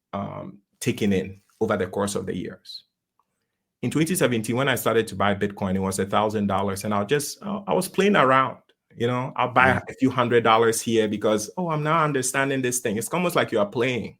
Speaker 4: taken in over the course of the years. In 2017, when I started to buy Bitcoin, it was $1,000, and I was playing around. I'll buy a few $100 here because, I'm now understanding this thing. It's almost like you are playing.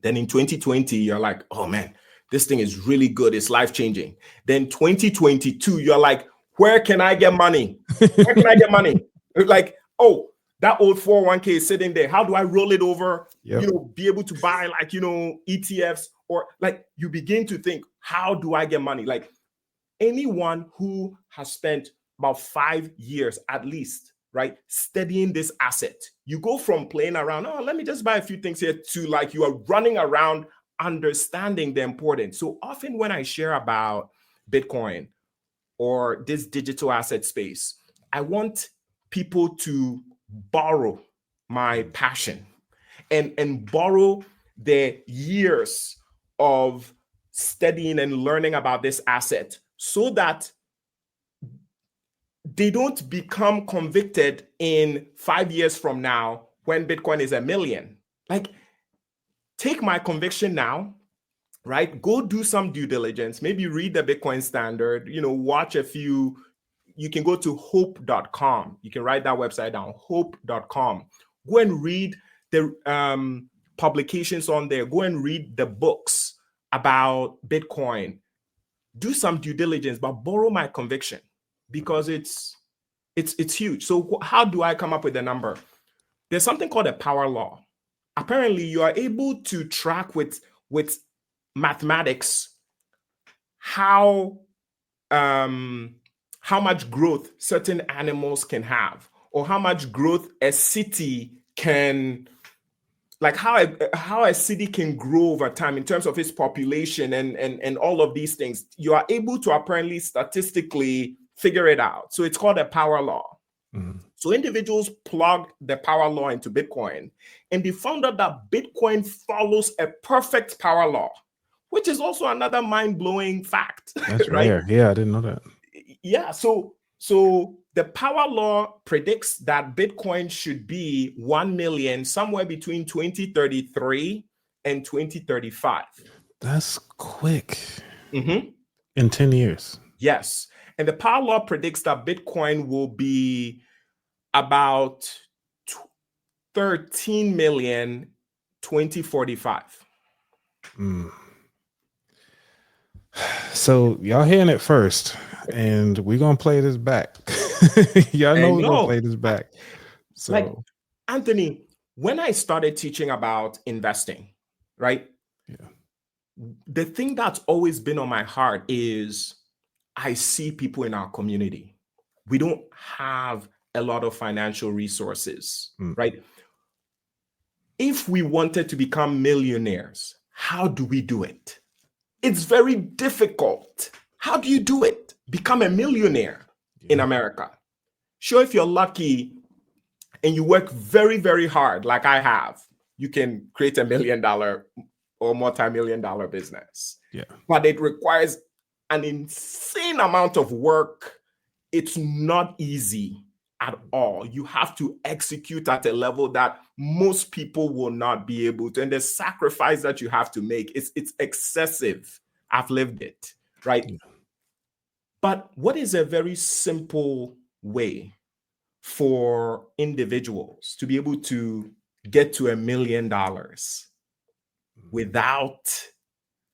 Speaker 4: Then in 2020, you're like, oh man, this thing is really good. It's life-changing. Then 2022, you're like, where can I get money? Where can I get money? Like, oh, that old 401k is sitting there. How do I roll it over? Be able to buy like, ETFs, or like you begin to think, how do I get money? Like anyone who has spent about 5 years at least, right, studying this asset, you go from playing around, let me just buy a few things here, to like you are running around understanding the importance. So often when I share about Bitcoin or this digital asset space, I want people to borrow my passion and borrow their years of studying and learning about this asset, so that they don't become convicted in 5 years from now when Bitcoin is 1 million. Like, take my conviction now, right? Go do some due diligence, maybe read the Bitcoin Standard, watch a few. You can go to hope.com. You can write that website down, hope.com. Go and read the publications on there. Go and read the books about Bitcoin. Do some due diligence, but borrow my conviction, because it's huge. So how do I come up with the number? There's something called a power law. Apparently, you are able to track with mathematics how much growth certain animals can have, or how much growth a city can, like how a city can grow over time in terms of its population and all of these things. You are able to apparently statistically figure it out. So it's called a power law. Mm-hmm. So individuals plugged the power law into Bitcoin, and they found out that Bitcoin follows a perfect power law, which is also another mind-blowing fact.
Speaker 3: That's
Speaker 4: right?
Speaker 3: rare. Yeah, I didn't know that.
Speaker 4: Yeah, so the power law predicts that Bitcoin should be 1 million somewhere between 2033 and 2035.
Speaker 3: That's quick.
Speaker 4: Mm-hmm.
Speaker 3: In 10 years.
Speaker 4: Yes. And the power law predicts that Bitcoin will be about 13 million 2045.
Speaker 3: So y'all hearing it first, and we're gonna play this back. Y'all know we're gonna play this back. So,
Speaker 4: like, Anthony, when I started teaching about investing, right?
Speaker 3: Yeah.
Speaker 4: The thing that's always been on my heart is I see people in our community. We don't have a lot of financial resources, right? If we wanted to become millionaires, how do we do it? It's very difficult. How do you do it? Become a millionaire in America. Sure, if you're lucky and you work very, very hard, like I have, you can create $1 million or multi-million-dollar business.
Speaker 3: Yeah.
Speaker 4: But it requires an insane amount of work. It's not easy at all. You have to execute at a level that most people will not be able to. And the sacrifice that you have to make, it's excessive. I've lived it, right? Yeah. But what is a very simple way for individuals to be able to get to $1 million without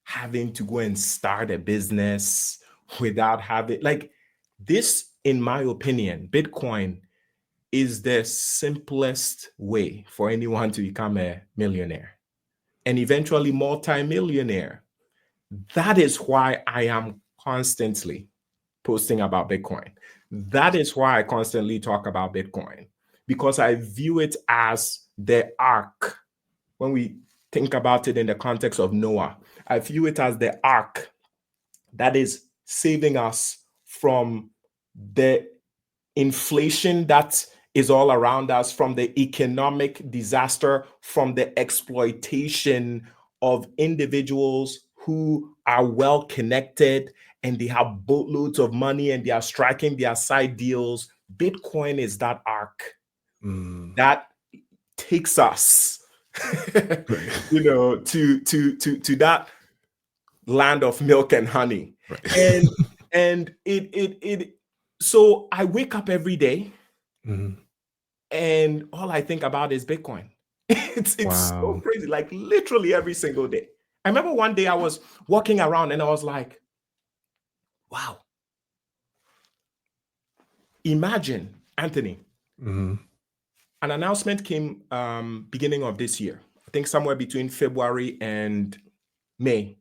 Speaker 4: having to go and start a business, without having, like, this, in my opinion, Bitcoin is the simplest way for anyone to become a millionaire and eventually multi-millionaire. That is why I am constantly posting about Bitcoin. That is why I constantly talk about Bitcoin, because I view it as the ark. When we think about it in the context of Noah, I view it as the ark that is saving us from the inflation that is all around us, from the economic disaster, from the exploitation of individuals who are well connected and they have boatloads of money and they are striking their side deals. Bitcoin is that ark that takes us, to that land of milk and honey. Right. And it so I wake up every day and all I think about is Bitcoin. It's so crazy, like literally every single day. I remember one day I was walking around and I was like, wow. Imagine, Anthony, an announcement came beginning of this year, I think somewhere between February and May,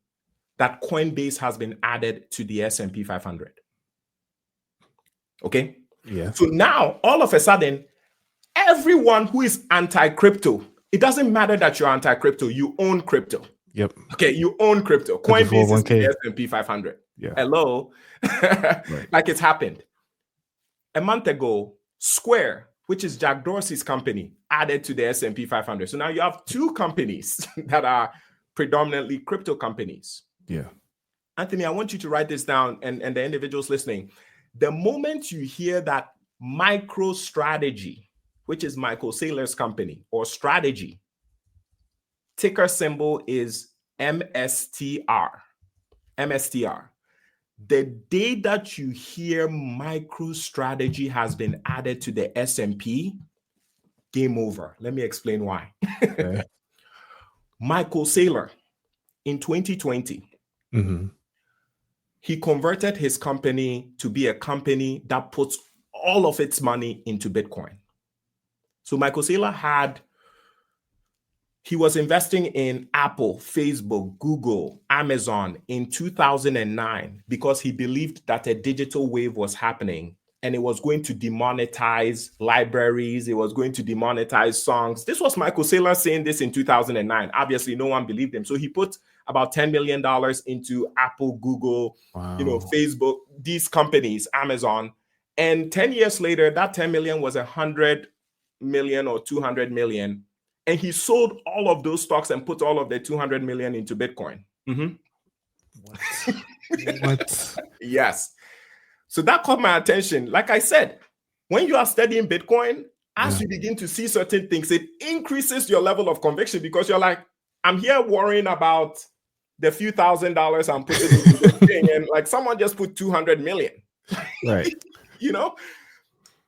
Speaker 4: that Coinbase has been added to the S&P 500. Okay?
Speaker 3: Yeah.
Speaker 4: So now, all of a sudden, everyone who is anti-crypto, it doesn't matter that you're anti-crypto, you own crypto.
Speaker 3: Yep.
Speaker 4: Okay, you own crypto. Coinbase is the S&P 500.
Speaker 3: Yeah.
Speaker 4: Hello. Right. Like it's happened. A month ago, Square, which is Jack Dorsey's company, added to the S&P 500. So now you have two companies that are predominantly crypto companies.
Speaker 3: Yeah.
Speaker 4: Anthony, I want you to write this down, and the individuals listening. The moment you hear that MicroStrategy, which is Michael Saylor's company, or strategy, ticker symbol is MSTR. MSTR. The day that you hear MicroStrategy has been added to the S&P, game over. Let me explain why.
Speaker 3: Okay.
Speaker 4: Michael Saylor, in 2020, he converted his company to be a company that puts all of its money into Bitcoin. So Michael Saylor he was investing in Apple, Facebook, Google, Amazon in 2009 because he believed that a digital wave was happening and it was going to demonetize libraries. It was going to demonetize songs. This was Michael Saylor saying this in 2009. Obviously, no one believed him. So he put about $10 million into Apple, Google, Facebook, these companies, Amazon. And 10 years later, that 10 million was 100 million or 200 million. And he sold all of those stocks and put all of the 200 million into Bitcoin.
Speaker 3: What?
Speaker 4: Yes. So that caught my attention. Like I said, when you are studying Bitcoin, as you begin to see certain things, it increases your level of conviction because you're like, I'm here worrying about the few $1,000s I'm putting into this thing. And like someone just put 200 million.
Speaker 3: Right.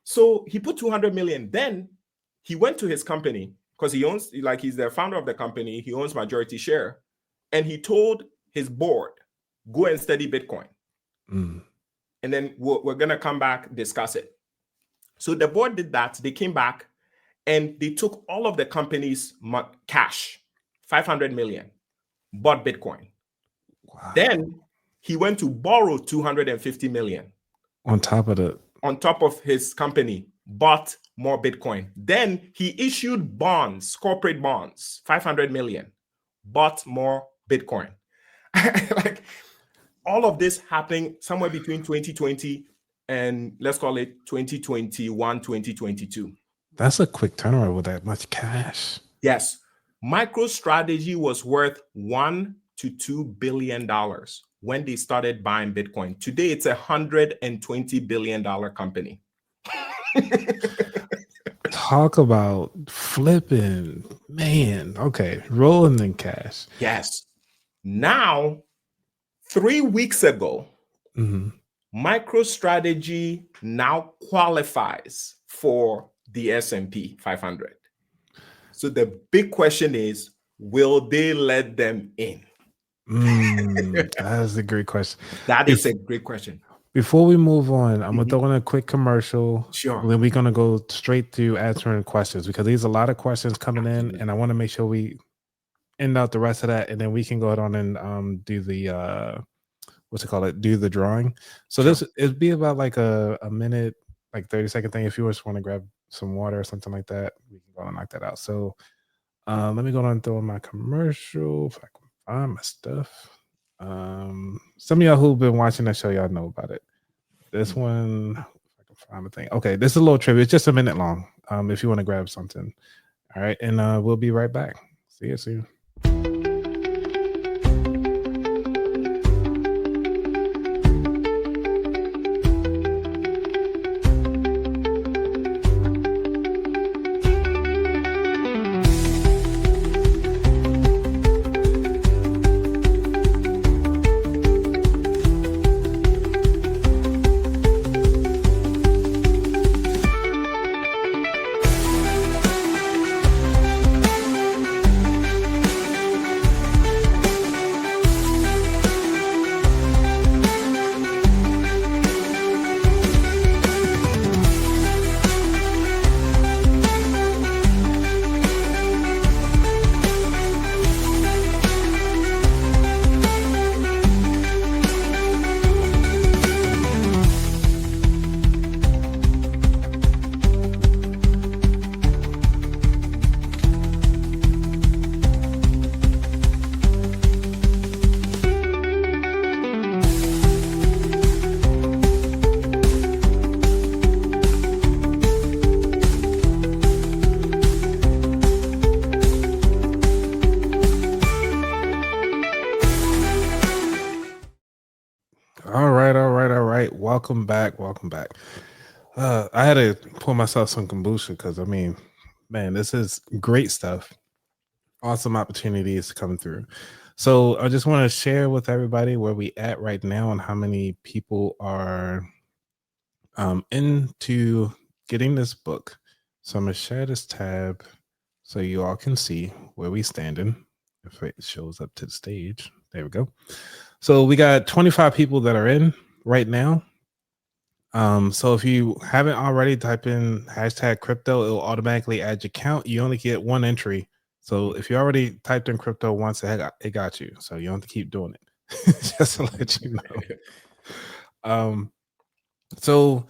Speaker 4: So he put 200 million. Then he went to his company because he's the founder of the company. He owns majority share. And he told his board, go and study Bitcoin. And then we're going to come back, discuss it. So the board did that. They came back and they took all of the company's cash, 500 million, bought Bitcoin. Wow. Then he went to borrow 250 million. On top of his company, bought more Bitcoin. Then he issued bonds, corporate bonds, 500 million, bought more Bitcoin. Like all of this happening somewhere between 2020 and let's call it 2021, 2022.
Speaker 3: That's a quick turnaround with that much cash.
Speaker 4: Yes. MicroStrategy was worth $1 to $2 billion when they started buying Bitcoin. Today, it's $120 billion company.
Speaker 3: Talk about flipping, man. Okay, rolling in cash.
Speaker 4: Yes. Now, 3 weeks ago, MicroStrategy now qualifies for the S&P 500. So the big question is, will they let them in?
Speaker 3: That is a great question.
Speaker 4: That is a great question.
Speaker 3: Before we move on, I'm going to throw in a quick commercial.
Speaker 4: Sure.
Speaker 3: Then we're going to go straight to answering questions because there's a lot of questions coming in, and I want to make sure we end out the rest of that, and then we can go ahead on and do the do the drawing. So this it'd be about like a minute, like 30-second thing. If you just want to grab some water or something like that, we can go and knock that out. So let me go on and throw in my commercial if I can find my stuff. Some of y'all who've been watching that show, y'all know about it. This one, if I can find the thing. Okay, this is a little trivia. It's just a minute long. If you want to grab something. All right, and we'll be right back. See you soon. welcome back. Welcome back. I had to pour myself some kombucha because I mean, man, this is great stuff. Awesome opportunities coming through. So I just want to share with everybody where we at right now and how many people are into getting this book. So I'm gonna share this tab so you all can see where we standing. If it shows up to the stage, there we go. So we got 25 people that are in right now. So if you haven't already, type in hashtag crypto, it'll automatically add your count. You only get one entry. So if you already typed in crypto once, it got you. So you don't have to keep doing it. Just to let you know. So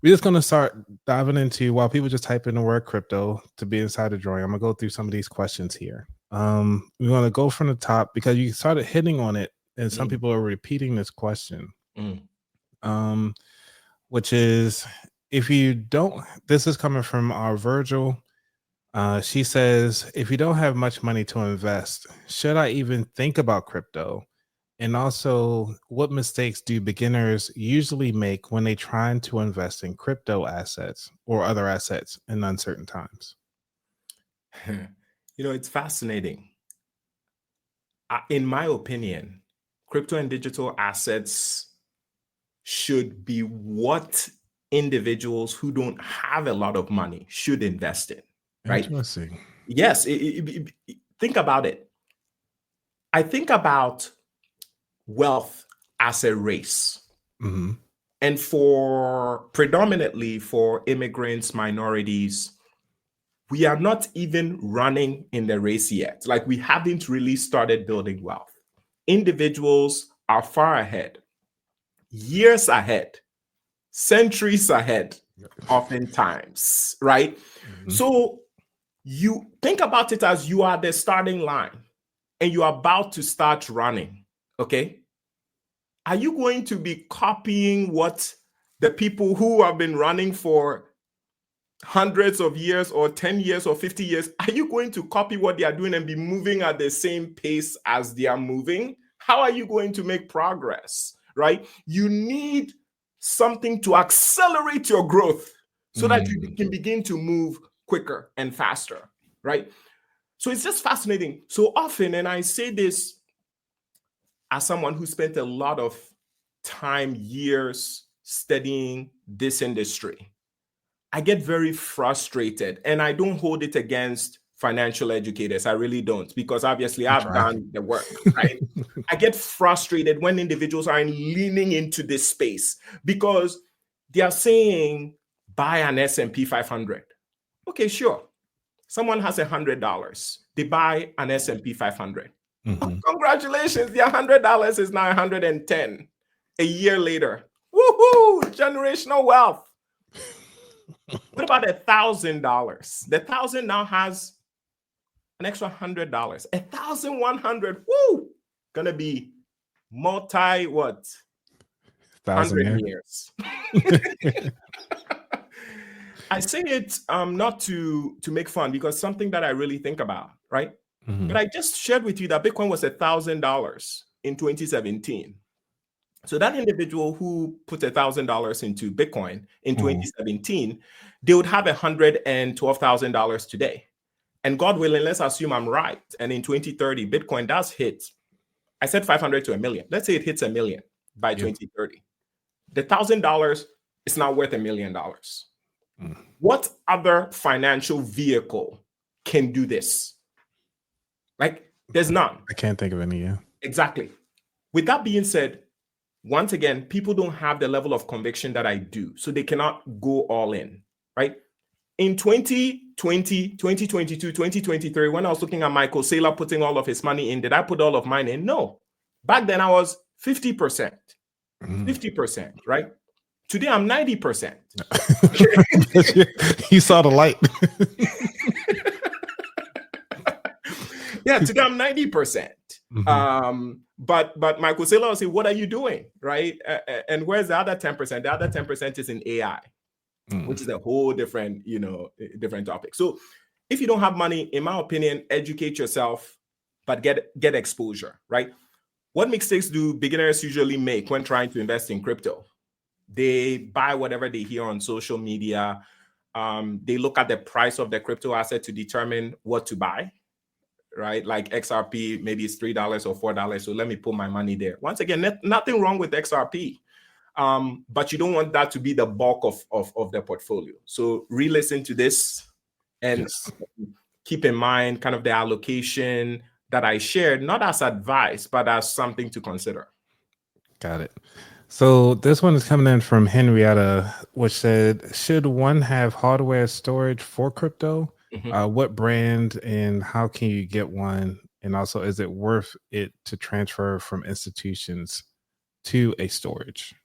Speaker 3: we're just gonna start diving into, while people just type in the word crypto to be inside the drawing. I'm gonna go through some of these questions here. We want to go from the top because you started hitting on it, and some people are repeating this question. Which is, if you don't, this is coming from our Virgil. She says, if you don't have much money to invest, should I even think about crypto? And also, what mistakes do beginners usually make when they trying to invest in crypto assets or other assets in uncertain times?
Speaker 4: It's fascinating. In my opinion, crypto and digital assets should be what individuals who don't have a lot of money should invest in, right?
Speaker 3: Interesting.
Speaker 4: Yes, think about it. I think about wealth as a race.
Speaker 3: Mm-hmm.
Speaker 4: And predominantly for immigrants, minorities, we are not even running in the race yet. Like, we haven't really started building wealth. Individuals are far ahead, years ahead, centuries ahead, oftentimes, right?
Speaker 3: Mm-hmm.
Speaker 4: So you think about it as you are the starting line and you are about to start running, okay? Are you going to be copying what the people who have been running for hundreds of years or 10 years or 50 years, are you going to copy what they are doing and be moving at the same pace as they are moving? How are you going to make progress, right? You need something to accelerate your growth so that you can begin to move quicker and faster, right? So it's just fascinating. So often, and I say this as someone who spent a lot of time, years studying this industry, I get very frustrated, and I don't hold it against financial educators. I really don't, because obviously I've done the work, right? I get frustrated when individuals are leaning into this space because they are saying, buy an S&P 500. Okay, sure. Someone has $100. They buy an S&P 500.
Speaker 3: Mm-hmm.
Speaker 4: Congratulations, their $100 is now 110 a year later. Woohoo! Generational wealth. What about $1,000? The 1,000 now has an extra $100. 1,100. Woo! Gonna be multi what? 100 years. I say it not to make fun, because something that I really think about, right?
Speaker 3: Mm-hmm.
Speaker 4: But I just shared with you that Bitcoin was $1,000 in 2017. So that individual who put $1,000 into Bitcoin in 2017, they would have $112,000 today. And God willing, let's assume I'm right, and in 2030, Bitcoin does hit, I said 500 to a million. Let's say it hits $1 million by 2030. The $1,000 is now worth $1 million. What other financial vehicle can do this? Like, there's none.
Speaker 3: I can't think of any. Yeah.
Speaker 4: Exactly. With that being said, once again, people don't have the level of conviction that I do, so they cannot go all in, right? In 2020, 2022, 2023, when I was looking at Michael Saylor putting all of his money in, did I put all of mine in? No. Back then, I was 50%. 50%, right? Today, I'm 90%.
Speaker 3: You saw the light.
Speaker 4: Yeah, today I'm 90%. But Michael Saylor will say, what are you doing, right? And where's the other 10%? The other 10% is in AI, which is a whole different, different topic. So if you don't have money, in my opinion, educate yourself, but get exposure, right? What mistakes do beginners usually make when trying to invest in crypto? They buy whatever they hear on social media. They look at the price of the crypto asset to determine what to buy, right? Like XRP, maybe it's $3 or $4. So let me put my money there. Once again, nothing wrong with XRP. But you don't want that to be the bulk of the portfolio. So re-listen to this and keep in mind kind of the allocation that I shared, not as advice, but as something to consider.
Speaker 3: Got it. So this one is coming in from Henrietta, which said, should one have hardware storage for crypto? What brand and how can you get one? And also, is it worth it to transfer from institutions to a storage?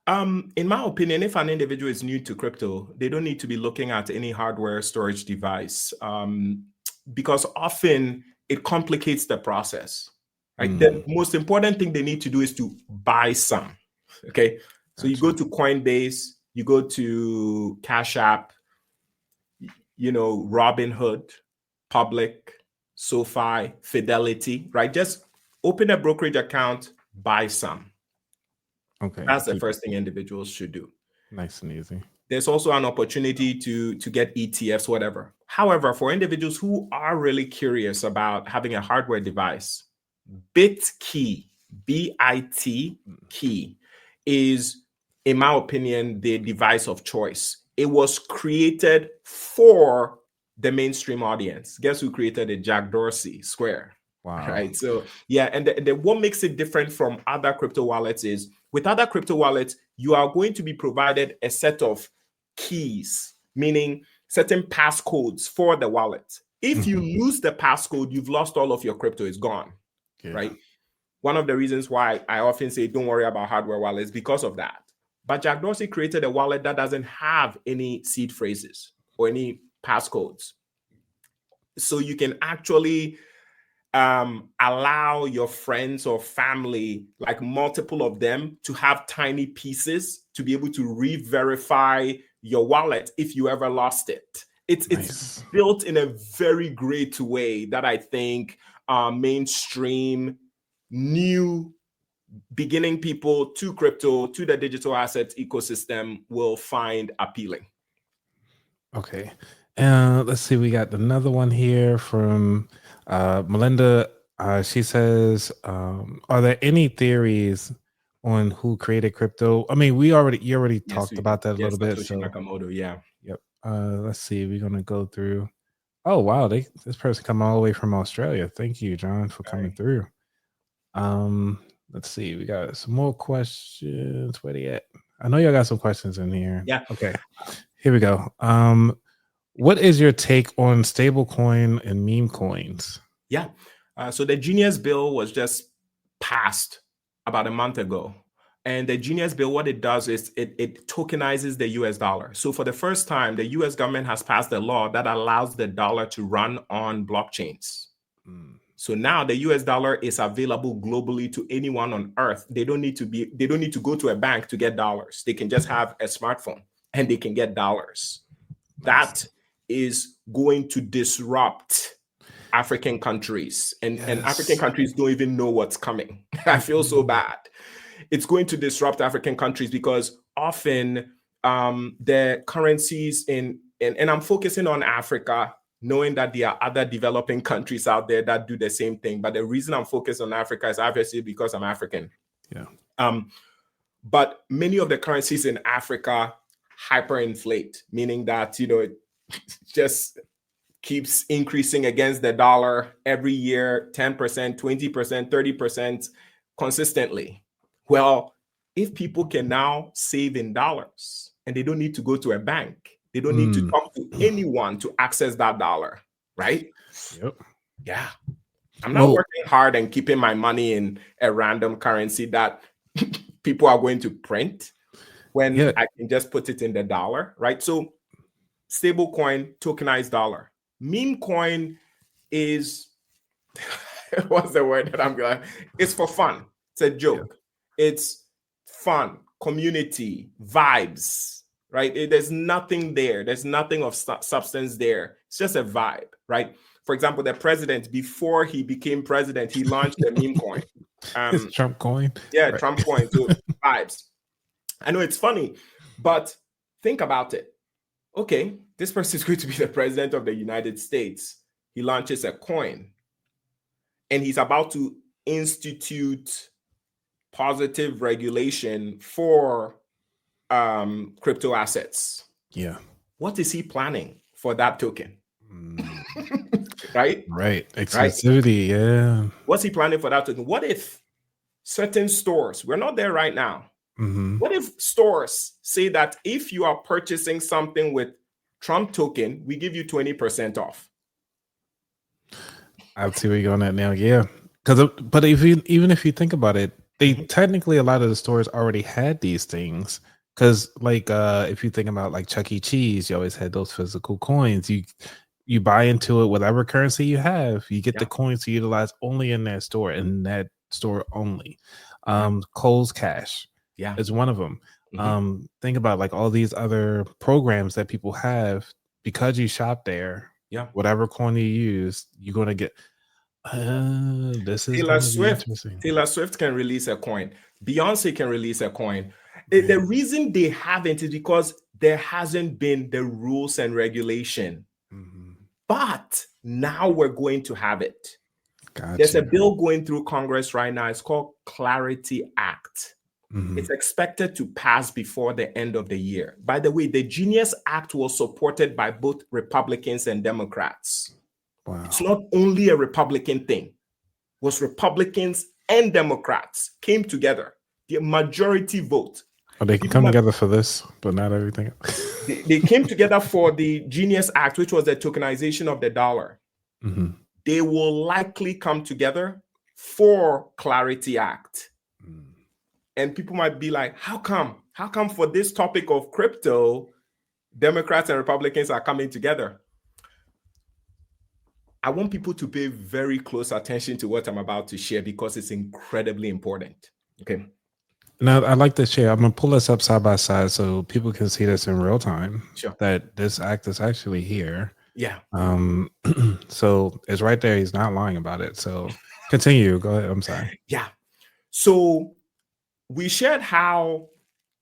Speaker 4: In my opinion, if an individual is new to crypto, they don't need to be looking at any hardware storage device because often it complicates the process. Right? The most important thing they need to do is to buy some. Okay, so you go to Coinbase, you go to Cash App, Robinhood, Public, SoFi, Fidelity. Right? Just open a brokerage account, buy some.
Speaker 3: Okay,
Speaker 4: that's the first thing individuals should do.
Speaker 3: Nice and easy. There's
Speaker 4: also an opportunity to get ETFs, whatever. However, for individuals who are really curious about having a hardware device, BitKey, B-I-T key, is, in my opinion, the device of choice. It was created for the mainstream audience. Guess who created it? Jack Dorsey, Square.
Speaker 3: Wow.
Speaker 4: Right. So yeah, and what makes it different from other crypto wallets is with other crypto wallets, you are going to be provided a set of keys, meaning certain passcodes for the wallet. If you lose the passcode, you've lost all of your crypto, it's gone. Yeah. Right. One of the reasons why I often say don't worry about hardware wallets because of that. But Jack Dorsey created a wallet that doesn't have any seed phrases or any passcodes. So you can actually allow your friends or family, like multiple of them, to have tiny pieces to be able to re-verify your wallet if you ever lost it. It's built in a very great way that I think mainstream, new, beginning people to crypto, to the digital assets ecosystem will find appealing.
Speaker 3: Okay. Let's see. We got another one here from Melinda. She says, are there any theories on who created crypto? I mean, you already talked about that a little bit. So
Speaker 4: Nakamoto, yeah.
Speaker 3: Yep. Let's see. We're going to go through. Oh, wow. This person come all the way from Australia. Thank you, John, for coming through. Let's see. We got some more questions. Where they at? I know y'all got some questions in here.
Speaker 4: Yeah.
Speaker 3: Okay. Here we go. What is your take on stablecoin and meme coins?
Speaker 4: Yeah. So the Genius Bill was just passed about a month ago. And the Genius Bill, what it does is it tokenizes the US dollar. So for the first time, the US government has passed a law that allows the dollar to run on blockchains. So now the US dollar is available globally to anyone on earth. They don't need to go to a bank to get dollars. They can just have a smartphone and they can get dollars. That is going to disrupt African countries. And African countries don't even know what's coming. I feel so bad. It's going to disrupt African countries because often the currencies and I'm focusing on Africa, knowing that there are other developing countries out there that do the same thing. But the reason I'm focused on Africa is obviously because I'm African.
Speaker 3: Yeah.
Speaker 4: But many of the currencies in Africa hyperinflate, meaning that, it just keeps increasing against the dollar every year, 10%, 20%, 30% consistently. Well, if people can now save in dollars and they don't need to go to a bank, they don't need to talk to anyone to access that dollar, right?
Speaker 3: Yep.
Speaker 4: Yeah. I'm not working hard and keeping my money in a random currency that people are going to print when I can just put it in the dollar, right? So stable coin, tokenized dollar. Meme coin is, what's the word that I'm going to, it's for fun. It's a joke. It's fun, community, vibes, right? There's nothing there. There's nothing of substance there. It's just a vibe, right? For example, the president, before he became president, he launched a meme coin.
Speaker 3: It's Trump coin.
Speaker 4: Yeah, right. Trump coin. So vibes. I know it's funny, but think about it. Okay, this person is going to be the president of the United States. He launches a coin and he's about to institute positive regulation for crypto assets.
Speaker 3: Yeah.
Speaker 4: What is he planning for that token?
Speaker 3: Mm,
Speaker 4: Right?
Speaker 3: right. Exclusivity. Yeah.
Speaker 4: What's he planning for that token? What if certain stores, we're not there right now. What if stores say that if you are purchasing something with Trump token, we give you 20% off?
Speaker 3: I see where you're going at now. Yeah. But even if you think about it, they technically, a lot of the stores already had these things. Because like if you think about like Chuck E. Cheese, you always had those physical coins. You buy into it, whatever currency you have, you get the coins to utilize only in that store, and that store only. Kohl's Cash is one of them. Think about like all these other programs that people have because you shop there. Whatever coin you use, you're gonna get. This is
Speaker 4: Taylor Swift can release a coin. Beyonce can release a coin. The reason they haven't is because there hasn't been the rules and regulation. But now we're going to have it. There's a bill going through Congress right now. It's called Clarity Act. It's expected to pass before the end of the year. By the way, the Genius Act was supported by both Republicans and Democrats. Wow. It's not only a Republican thing. It was Republicans and Democrats came together. The majority vote.
Speaker 3: Oh, they can come together for this, but not everything.
Speaker 4: They came together for the Genius Act, which was the tokenization of the dollar. They will likely come together for Clarity Act. And people might be like, how come? How come for this topic of crypto, Democrats and Republicans are coming together? I want people to pay very close attention to what I'm about to share because it's incredibly important. Okay.
Speaker 3: Now, I'd like to share. I'm going to pull this up side by side so people can see this in real time.
Speaker 4: Sure.
Speaker 3: That this act is actually here.
Speaker 4: Yeah.
Speaker 3: So it's right there. He's not lying about it. So continue. Go ahead. I'm sorry.
Speaker 4: Yeah. So we shared how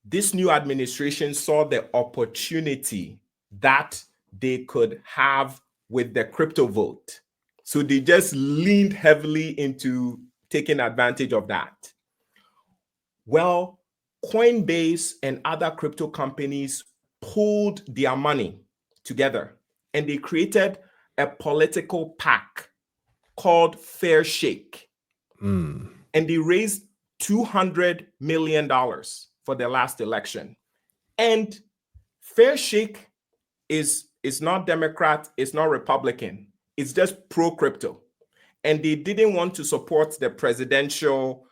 Speaker 4: this new administration saw the opportunity that they could have with the crypto vote. So they just leaned heavily into taking advantage of that. Well, Coinbase and other crypto companies pooled their money together and they created a political PAC called Fair Shake. And they raised $200 million for the last election. And Fair Shake is not Democrat, it's not Republican, it's just pro-crypto. And they didn't want to support the presidential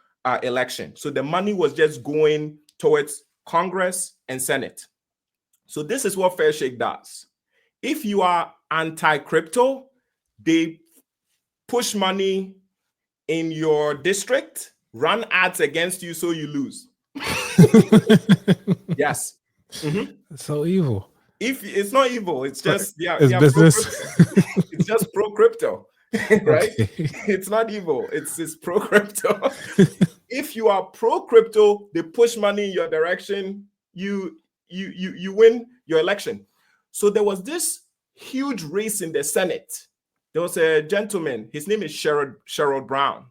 Speaker 4: election. So the money was just going towards Congress and Senate. So this is what Fair Shake does. If you are anti-crypto, they push money in your district, run ads against you so you lose. Yes.
Speaker 3: So evil.
Speaker 4: If it's not evil, it's just
Speaker 3: it's business.
Speaker 4: It's just pro-crypto. Right? Okay. It's not evil. It's pro-crypto. If you are pro-crypto, they push money in your direction, you win your election. So there was this huge race in the Senate. There was a gentleman, his name is Sherrod Brown,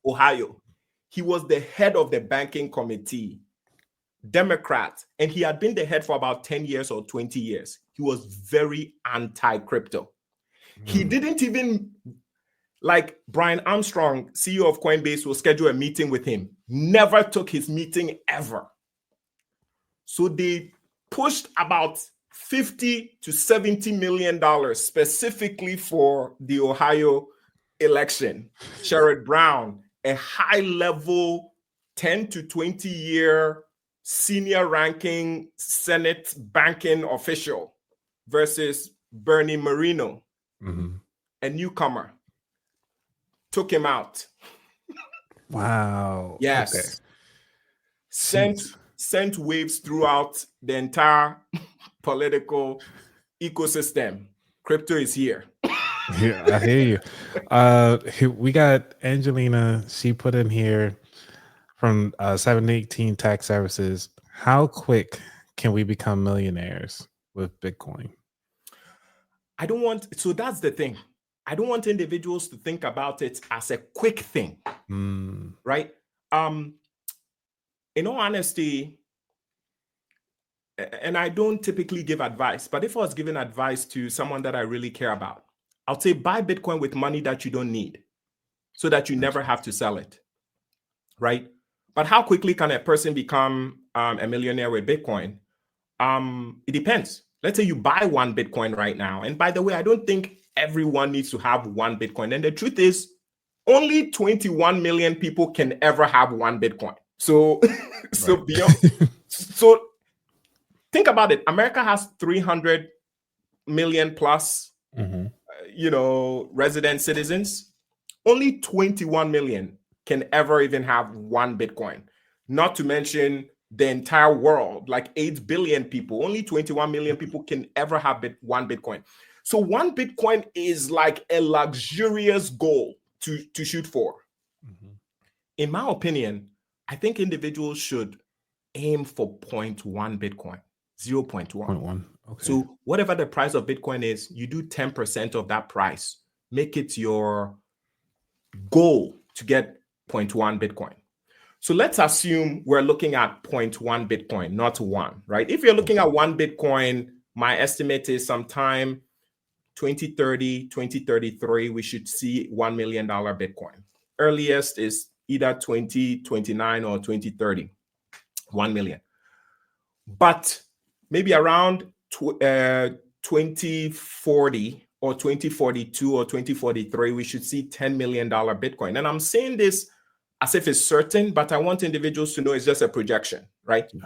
Speaker 4: Ohio. He was the head of the banking committee, Democrat, and he had been the head for about 10 years or 20 years. He was very anti-crypto. He didn't even, like Brian Armstrong, CEO of Coinbase, will schedule a meeting with him. Never took his meeting ever. So they pushed about $50 to $70 million specifically for the Ohio election. Sherrod Brown, a high-level 10 to 20-year senior ranking Senate banking official versus Bernie Moreno, a newcomer, took him out.
Speaker 3: Wow.
Speaker 4: Yes. Okay. Sent waves throughout the entire political ecosystem. Crypto is here.
Speaker 3: Yeah, I hear you. We got Angelina. She put in here from 718 Tax Services. How quick can we become millionaires with Bitcoin?
Speaker 4: So that's the thing. I don't want individuals to think about it as a quick thing, right? In all honesty, and I don't typically give advice, but if I was giving advice to someone that I really care about, I'll say buy Bitcoin with money that you don't need so that you never have to sell it, right? But how quickly can a person become a millionaire with Bitcoin? It depends. Let's say you buy one Bitcoin right now. And by the way, I don't think everyone needs to have one Bitcoin. And the truth is, only 21 million people can ever have one Bitcoin. So, so think about it. America has 300 million plus, resident citizens. Only 21 million can ever even have one Bitcoin. Not to mention the entire world, like 8 billion people. Only 21 million people can ever have one Bitcoin. So one Bitcoin is like a luxurious goal to shoot for. In my opinion, I think individuals should aim for 0.1 Bitcoin, 0.1.
Speaker 3: 0.1. Okay.
Speaker 4: So whatever the price of Bitcoin is, you do 10% of that price. Make it your goal to get 0.1 Bitcoin. So let's assume we're looking at 0.1 Bitcoin, not one, right? If you're looking at one Bitcoin, my estimate is sometime 2030, 2033, we should see $1 million Bitcoin. Earliest is either 2029 or 2030, 1 million. But maybe around 2040 or 2042 or 2043, we should see $10 million Bitcoin. And I'm saying this as if it's certain, but I want individuals to know it's just a projection, right? Yeah.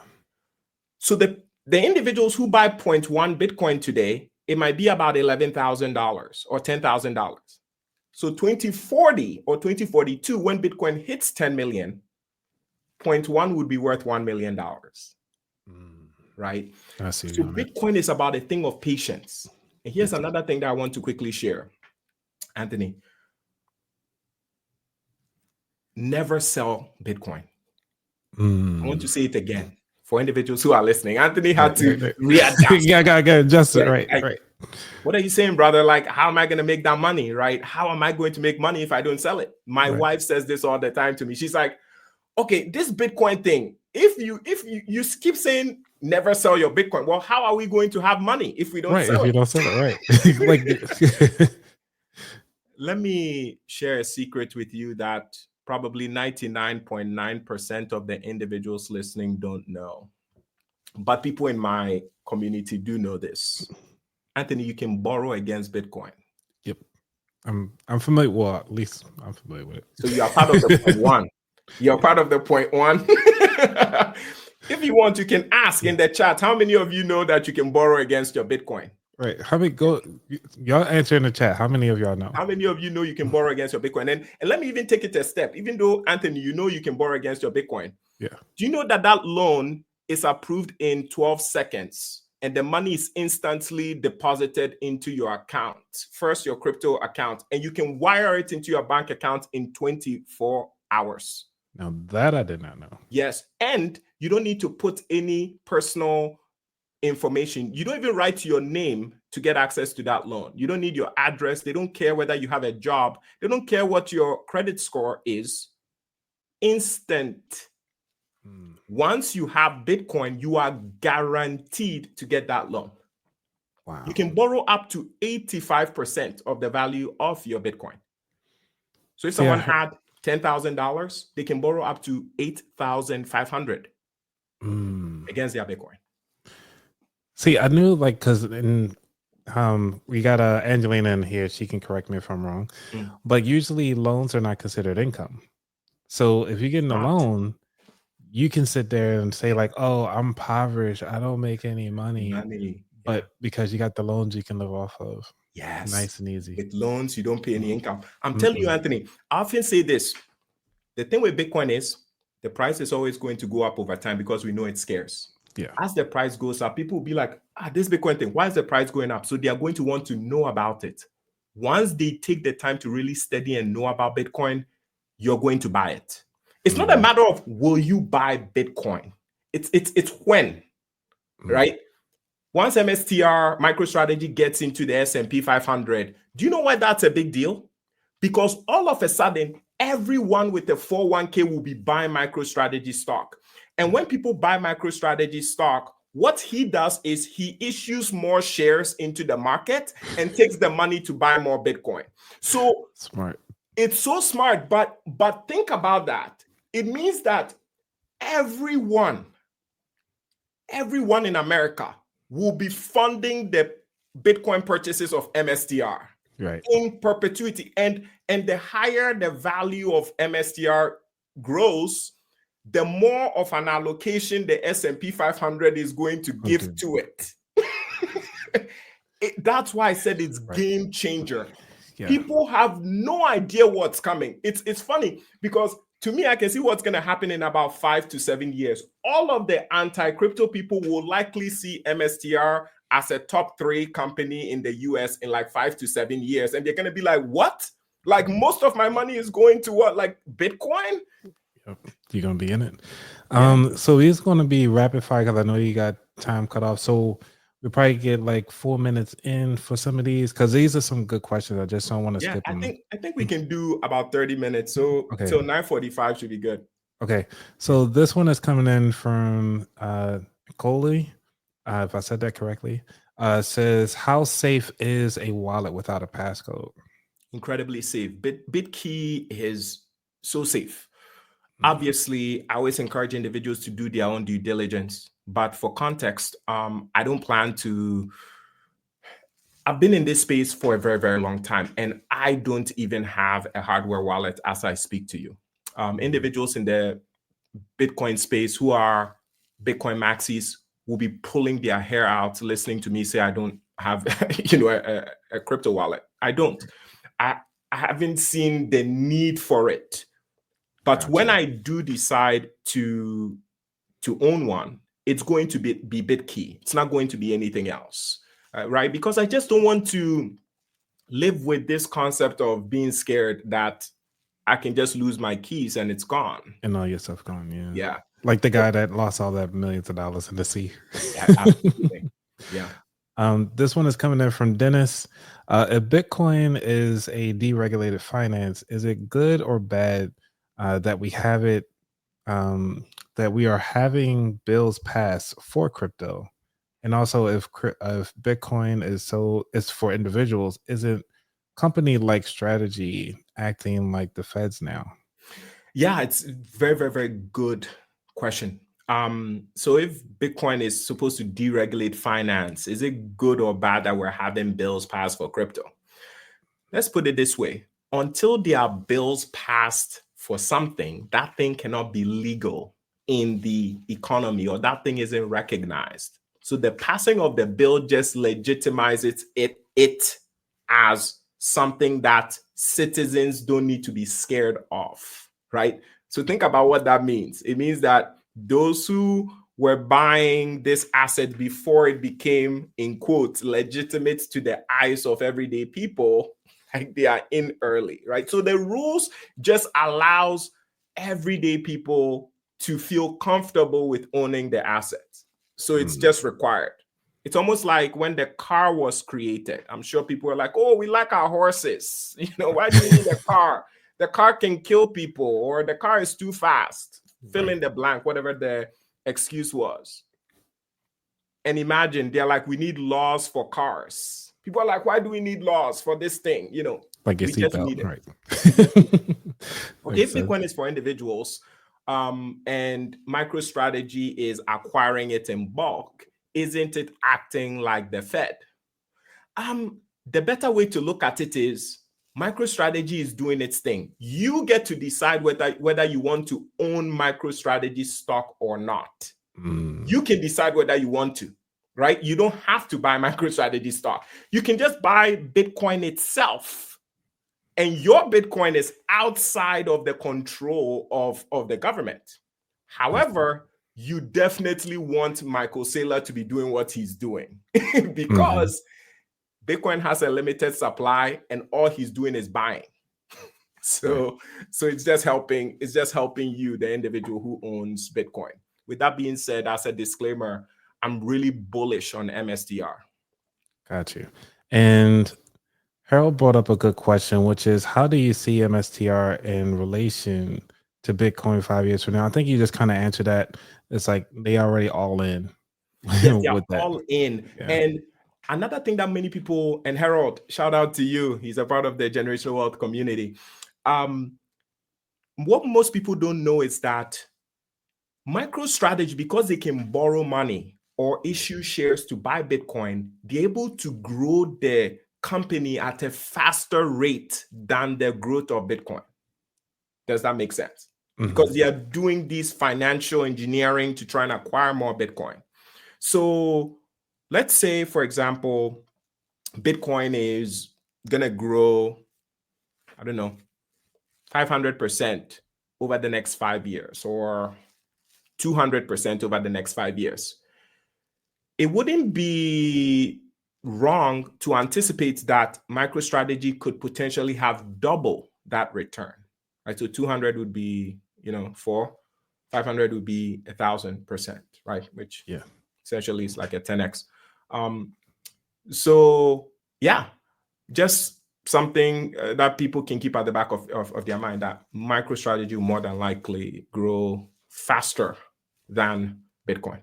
Speaker 4: So the individuals who buy 0.1 Bitcoin today, it might be about $11,000 or $10,000. So 2040 or 2042, when Bitcoin hits 10 million, 0.1 would be worth $1 million, right?
Speaker 3: I see.
Speaker 4: So Bitcoin is about a thing of patience. And here's another thing that I want to quickly share, Anthony. Never sell Bitcoin. I want to say it again for individuals who are listening. Anthony had to readapt.
Speaker 3: Yeah, got to adjust it. Right.
Speaker 4: What are you saying, brother? Like, how am I going to make that money, right? How am I going to make money if I don't sell it? My wife says this all the time to me. She's like, okay, this Bitcoin thing, if you keep saying never sell your Bitcoin, well, how are we going to have money if we don't sell it?
Speaker 3: If you don't sell it, right.
Speaker 4: Let me share a secret with you that probably 99.9% of the individuals listening don't know. But people in my community do know this. Anthony, you can borrow against Bitcoin.
Speaker 3: Yep. I'm familiar. Well, at least I'm familiar with it.
Speaker 4: So you are part of the 0.1. You're part of the 0.1. If you want, you can ask in the chat, how many of you know that you can borrow against your Bitcoin?
Speaker 3: Right. How many y'all answer in the chat? How many of y'all know?
Speaker 4: How many of you know you can borrow against your Bitcoin? And let me even take it a step. Even though, Anthony, you know you can borrow against your Bitcoin.
Speaker 3: Yeah.
Speaker 4: Do you know that loan is approved in 12 seconds and the money is instantly deposited into your account? First, your crypto account, and you can wire it into your bank account in 24 hours.
Speaker 3: Now that I did not know.
Speaker 4: Yes. And you don't need to put any personal information. You don't even write your name to get access to that loan. You don't need your address. They don't care whether you have a job. They don't care what your credit score is. Instant. Once you have Bitcoin, you are guaranteed to get that loan.
Speaker 3: Wow.
Speaker 4: You can borrow up to 85% of the value of your Bitcoin. So if someone had $10,000, they can borrow up to $8,500 against their Bitcoin.
Speaker 3: See, I knew because we got Angelina in here. She can correct me if I'm wrong, but usually loans are not considered income. So if you're getting a loan, you can sit there and say like, "Oh, I'm impoverished. I don't make any money." But because you got the loans, you can live off of.
Speaker 4: Yes,
Speaker 3: nice and easy.
Speaker 4: With loans, you don't pay any income. I'm telling you, Anthony. I often say this: the thing with Bitcoin is the price is always going to go up over time because we know it's scarce.
Speaker 3: Yeah.
Speaker 4: As the price goes up, people will be like, this Bitcoin thing, why is the price going up? So they are going to want to know about it. Once they take the time to really study and know about Bitcoin, you're going to buy it. It's not a matter of will you buy Bitcoin? it's when, right? Once MSTR MicroStrategy gets into the S&P 500, do you know why that's a big deal? Because all of a sudden, everyone with a 401k will be buying MicroStrategy stock. And when people buy MicroStrategy stock, what he does is he issues more shares into the market and takes the money to buy more Bitcoin. So
Speaker 3: Smart.
Speaker 4: it's so smart, but think about that. It means that everyone in America will be funding the Bitcoin purchases of MSTR
Speaker 3: Right.
Speaker 4: in perpetuity. And the higher the value of MSTR grows, the more of an allocation the S&P 500 is going to give to it. That's why I said it's game changer.
Speaker 3: Yeah.
Speaker 4: People have no idea what's coming. It's funny because to me, I can see what's going to happen in about 5 to 7 years. All of the anti-crypto people will likely see MSTR as a top 3 company in the US in like 5 to 7 years. And they're going to be like, what? Like most of my money is going to what? Like Bitcoin?
Speaker 3: Yep. You're going to be in it. So it's going to be rapid fire because I know you got time cut off. So we probably get like 4 minutes in for some of these because these are some good questions. I just don't want to skip them.
Speaker 4: I think we can do about 30 minutes. So till 9:45 should be good.
Speaker 3: Okay. So this one is coming in from Coley. If I said that correctly, says, how safe is a wallet without a passcode?
Speaker 4: Incredibly safe. BitKey is so safe. Obviously, I always encourage individuals to do their own due diligence. But for context, I don't plan to. I've been in this space for a very, very long time, and I don't even have a hardware wallet as I speak to you. Individuals in the Bitcoin space who are Bitcoin maxis will be pulling their hair out listening to me say I don't have a crypto wallet. I don't. I haven't seen the need for it. But when I do decide to own one, it's going to be BitKey. It's not going to be anything else, right? Because I just don't want to live with this concept of being scared that I can just lose my keys and it's gone.
Speaker 3: And all your stuff gone, yeah.
Speaker 4: Yeah.
Speaker 3: Like the guy that lost all that millions of dollars in the sea.
Speaker 4: Yeah, absolutely. Yeah.
Speaker 3: This one is coming in from Dennis. If Bitcoin is a deregulated finance, is it good or bad that we have it, that we are having bills passed for crypto? And also, if Bitcoin is for individuals, isn't company like Strategy acting like the feds now?
Speaker 4: Yeah, it's very, very, very good question. So if Bitcoin is supposed to deregulate finance, is it good or bad that we're having bills passed for crypto? Let's put it this way. Until there are bills passed for something, that thing cannot be legal in the economy, or that thing isn't recognized. So the passing of the bill just legitimizes it as something that citizens don't need to be scared of, right? So think about what that means. It means that those who were buying this asset before it became, in quotes, legitimate to the eyes of everyday people, like they are in early, right? So the rules just allows everyday people to feel comfortable with owning the assets. So it's just required. It's almost like when the car was created. I'm sure people were like, oh, we like our horses. Why do we need a car? The car can kill people, or the car is too fast. Fill in the blank, whatever the excuse was. And imagine they're like, we need laws for cars. People are like, why do we need laws for this thing?
Speaker 3: Like
Speaker 4: we just need it.
Speaker 3: Right.
Speaker 4: Okay, if Bitcoin is for individuals, and MicroStrategy is acquiring it in bulk, isn't it acting like the Fed? The better way to look at it is MicroStrategy is doing its thing. You get to decide whether you want to own MicroStrategy stock or not. You can decide whether you want to, right? You don't have to buy MicroStrategy stock. You can just buy Bitcoin itself. And your Bitcoin is outside of the control of the government. However, you definitely want Michael Saylor to be doing what he's doing because Bitcoin has a limited supply and all he's doing is buying. So it's just helping you, the individual who owns Bitcoin. with that being said, as a disclaimer, I'm really bullish on MSTR.
Speaker 3: Got you. And Harold brought up a good question, which is how do you see MSTR in relation to Bitcoin 5 years from now? I think you just kind of answered that. It's like they already all in
Speaker 4: Yes, they are
Speaker 3: with that.
Speaker 4: all in.
Speaker 3: Yeah.
Speaker 4: And another thing that many people, and Harold, shout out to you. He's a part of the generational wealth community. What most people don't know is that MicroStrategy, because they can borrow money or issue shares to buy Bitcoin, they're able to grow their company at a faster rate than the growth of Bitcoin. Does that make sense? Because they are doing this financial engineering to try and acquire more Bitcoin. So let's say, for example, Bitcoin is going to grow, I don't know, 500% over the next 5 years or 200% over the next 5 years. It wouldn't be wrong to anticipate that MicroStrategy could potentially have double that return, right? So 200 would be, 4, 500 would be 1,000%, right? Which essentially is like a 10x. So yeah, just something that people can keep at the back of their mind, that MicroStrategy will more than likely grow faster than Bitcoin.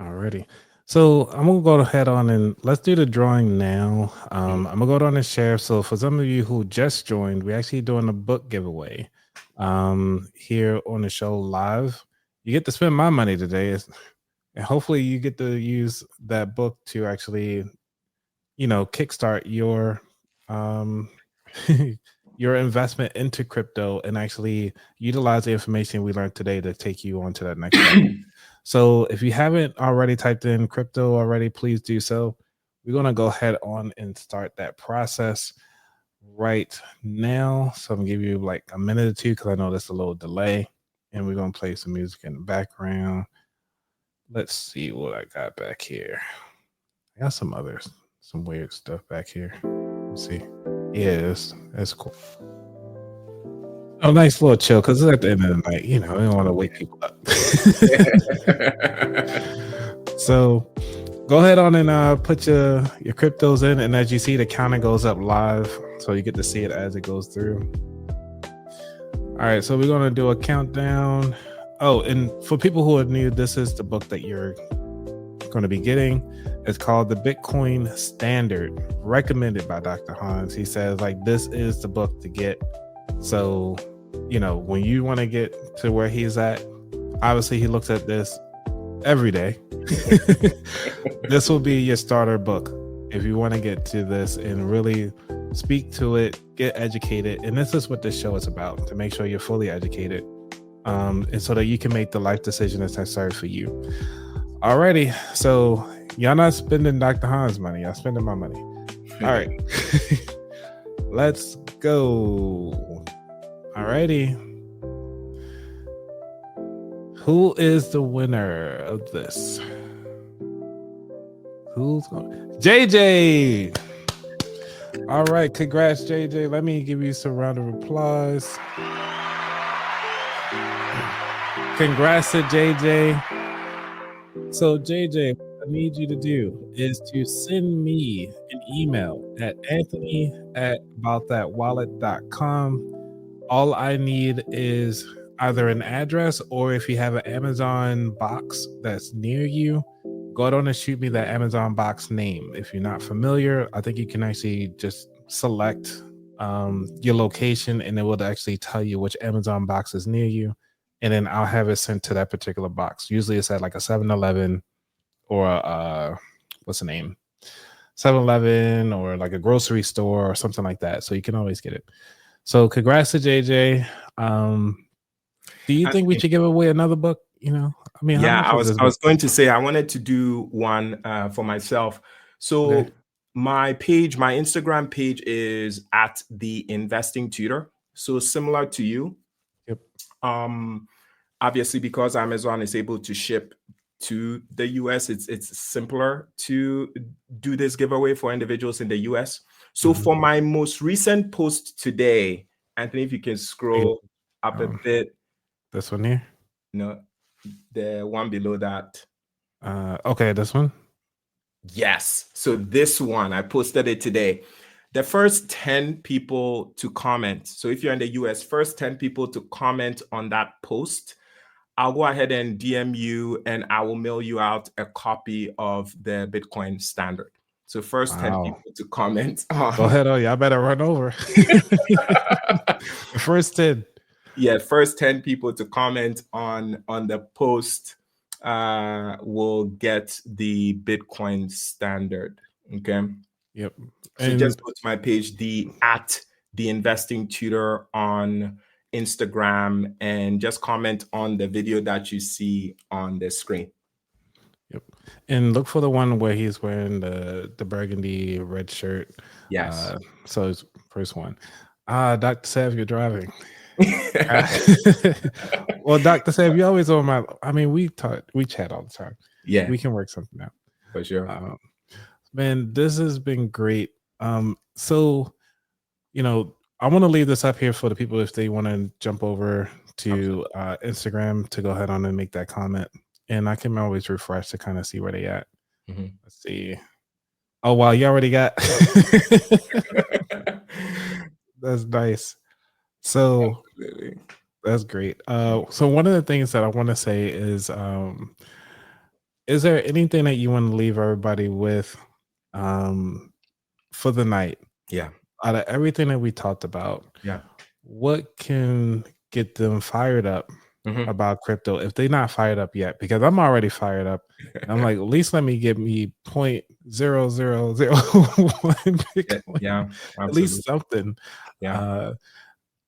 Speaker 3: Alrighty. So I'm gonna go ahead on and let's do the drawing now. I'm gonna go down and share. So for some of you who just joined, we're actually doing a book giveaway here on the show live. You get to spend my money today, and hopefully you get to use that book to actually, kickstart your your investment into crypto and actually utilize the information we learned today to take you on to that next level. So if you haven't already typed in crypto already, please do so. We're going to go ahead on and start that process right now. So I'm going to give you like a minute or two because I know there's a little delay, and we're going to play some music in the background. Let's see what I got back here. I got some weird stuff back here. Let's see. Yeah, that's cool. Oh, nice little chill because it's at the end of the night. I don't want to wake people up. So go ahead on and put your cryptos in, and as you see, the counter goes up live, so you get to see it as it goes through. All right, so we're gonna do a countdown. Oh, and for people who are new, this is the book that you're going to be getting. It's called The Bitcoin Standard, recommended by Dr. Hans. He says, this is the book to get. So, when you want to get to where he's at, obviously he looks at this every day. This will be your starter book if you want to get to this and really speak to it, get educated. And this is what this show is about, to make sure you're fully educated, and so that you can make the life decision that's necessary for you. Alrighty, so y'all not spending Dr. Hans' money, y'all spending my money. All right, let's go. Alrighty, who is the winner of this? Who's going? JJ. All right, congrats, JJ. Let me give you some round of applause. Congrats to JJ. So JJ, what I need you to do is to send me an email at anthony@aboutthatwallet.com. All I need is either an address, or if you have an Amazon box that's near you, go ahead and shoot me that Amazon box name. If you're not familiar, I think you can actually just select your location, and it will actually tell you which Amazon box is near you. And then I'll have it sent to that particular box. Usually it's at like a 7-Eleven or what's the name? 7-Eleven or like a grocery store or something like that. So you can always get it. So congrats to JJ. Do you think we should give away another book?
Speaker 4: I was going to say I wanted to do one for myself. So
Speaker 3: Okay.
Speaker 4: my Instagram page is at the Investing Tutor. So similar to you.
Speaker 3: Yep.
Speaker 4: Obviously, because Amazon is able to ship to the US, it's simpler to do this giveaway for individuals in the US. So for my most recent post today, Anthony, if you can scroll up a bit.
Speaker 3: This one here?
Speaker 4: No. The one below that.
Speaker 3: Okay, this one.
Speaker 4: Yes. So this one, I posted it today. The first 10 people to comment. So if you're in the US, first 10 people to comment on that post, I'll go ahead and DM you and I will mail you out a copy of the Bitcoin standard. So first 10
Speaker 3: Wow.
Speaker 4: people to comment
Speaker 3: Go
Speaker 4: on.
Speaker 3: ahead, oh, y'all better run over. The first 10.
Speaker 4: Yeah, first 10 people to comment on the post will get the Bitcoin standard. Okay.
Speaker 3: Yep.
Speaker 4: So
Speaker 3: And
Speaker 4: just go to my page, the investing tutor on Instagram, and just comment on the video that you see on the screen.
Speaker 3: yep. And look for the one where he's wearing the burgundy red shirt.
Speaker 4: Yes.
Speaker 3: So it's first one. Dr. Sav, you're driving. Well, Dr. Sav, you always on my. I mean, we chat all the time.
Speaker 4: Yeah,
Speaker 3: We can work something out.
Speaker 4: for sure.
Speaker 3: Man, this has been great. So I want to leave this up here for the people if they want to jump over to Instagram to go ahead on and make that comment, and I can always refresh to kind of see where they at.
Speaker 4: Mhm.
Speaker 3: Let's see. Oh wow, you already got. That's nice. So
Speaker 4: Absolutely.
Speaker 3: that's great. So one of the things that I want to say is there anything that you want to leave everybody with for the night?
Speaker 4: Yeah.
Speaker 3: Out of everything that we talked about,
Speaker 4: Yeah.
Speaker 3: what can get them fired up
Speaker 4: Mhm.
Speaker 3: about crypto if they're not fired up yet? Because I'm already fired up. I'm like, at least let me get me 0.0001 Bitcoin.
Speaker 4: Yeah.
Speaker 3: At least
Speaker 4: Absolutely.
Speaker 3: something
Speaker 4: Yeah.